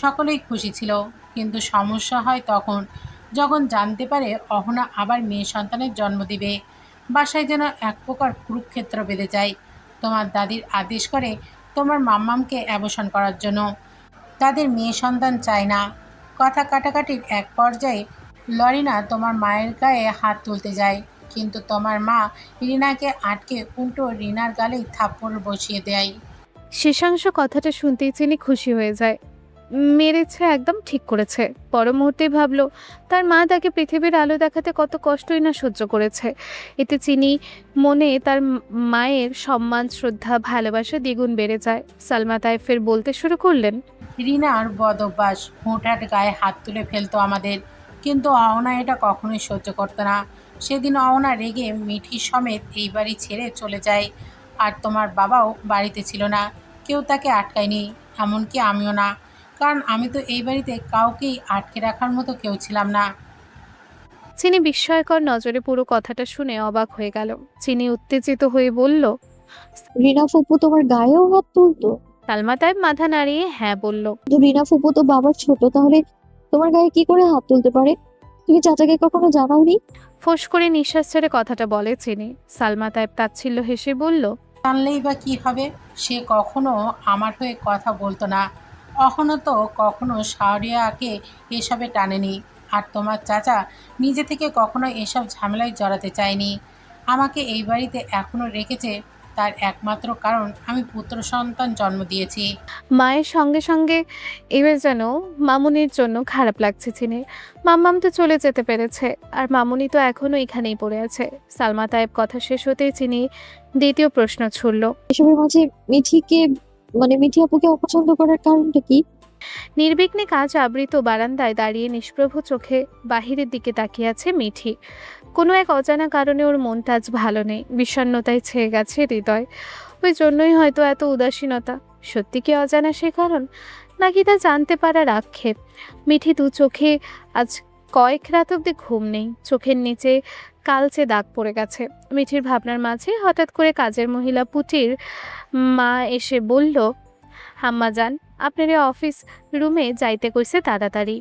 সকলেই খুশি ছিল, কিন্তু সমস্যা হয় তখন যখন জানতে পারে অহনা আবার মেয়ে সন্তানের জন্ম দিবে। বাসায় যেন এক প্রকার কুরুক্ষেত্র বেঁধে যায়। তোমার দাদির আদেশ করে তোমার মাম্মামকে অ্যাবর্শন করার জন্য। তাদের মেয়ে সন্তান চায় না। কথা কাটাকাটির এক পর্যায়ে লরিনা তোমার মায়ের গায়ে হাত তুলতে যায়, কিন্তু তোমার মা রিনাকে আটকে উল্টো রিনার গালেই থাপ্পড় বসিয়ে দেয়। শেষাংশ কথাটা শুনতেই চিনি খুশি হয়ে যায়। মেরেছে, একদম ঠিক করেছে। পর মুহূর্তেই ভাবলো তার মা তাকে পৃথিবীর আলো দেখাতে কত কষ্টই না সহ্য করেছে। এতে চিনি মনে তার মায়ের সম্মান, শ্রদ্ধা, ভালোবাসা দ্বিগুণ বেড়ে যায়। সালমা তায়েফের বলতে শুরু করলেন, রিনার বদ অভ্যাস, হুটহাট গায়ে হাত তুলে ফেলতো আমাদের, কিন্তু অহনা এটা কখনোই সহ্য করতো না। সেদিন অহনা রেগে মিঠি সমেত এই বাড়ি ছেড়ে চলে যায়। আর তোমার বাবাও বাড়িতে ছিল না, কেউ তাকে আটকায়নি, এমনকি আমিও না, কারণ আমি তো এই বাড়িতে কাউকেই আটকে রাখার মতো কেউ ছিলাম না। চিনি বিস্ময়কর নজরে পুরো কথাটা শুনে অবাক হয়ে গেল। চিনি উত্তেজিত হয়ে বলল, রিনা ফুপু তোমার গায়েও হাত তুলতো? সালমা তায়েব মাথা নাড়িয়ে হ্যাঁ বলল। কিন্তু রিনা ফুপু তো বাবার ছোট, তাহলে তোমার গায়ে কি করে হাত তুলতে পারে? তুমি চাচাকে কখনো জানাওনি? ফোঁস করে নিঃশ্বাস ছেড়ে কথাটা বলে চিনি। সালমা তায়েব তাচ্ছিল্য হেসে বলল, জানলেই বা কী হবে? সে কখনো আমার হয়ে কথা বলতো না। কখনো তো কখনো শাহরিয়াকে এসবে টানেনি। আর তোমার চাচা নিজে থেকে কখনো এসব ঝামেলায় জড়াতে চায়নি। আমাকে এই বাড়িতে এখনো রেখেছে, তার একমাত্র কারণ আমি পুত্র সন্তান জন্ম দিয়েছি। মায়ের সঙ্গে সঙ্গে এবার যেন মামুনির জন্য খারাপ লাগছে চিনির। মাম্মাম তো চলে যেতে পেরেছে, আর মামুনি তো এখনো এখানেই পড়ে আছে। সালমা তায়েব কথা শেষ হতেই চিনি দ্বিতীয় প্রশ্ন ছুড়ল, এসবের মাঝে মিঠিকে মিঠি আপুকে অপছন্দ করার কারণটা কি? নির্বিঘ্নে কাজ আবৃত বারান্দায় দাঁড়িয়ে নিষ্প্রভ চোখে বাহিরের দিকে তাকিয়ে আছে মিঠি। কোনো এক অজানা কারণে ওর মনটা আজ ভালো নেই, বিষণ্ণতায় ছেয়ে গেছে হৃদয়। ওই জন্যই হয়তো এত উদাসীনতা। সত্যি কি অজানা সে কারণ, নাকি তা জানতে পারার আক্ষেপ? মিঠি দু চোখে আজ কয়েক রাত অবধি ঘুম নেই, চোখের নিচে কালচে দাগ পড়ে গেছে। মিঠির ভাবনার মাঝে হঠাৎ করে কাজের মহিলা পুটির মা এসে বলল, আম্মা যান, আপনার অফিস রুমে যাইতে কইছে তাড়াতাড়ি।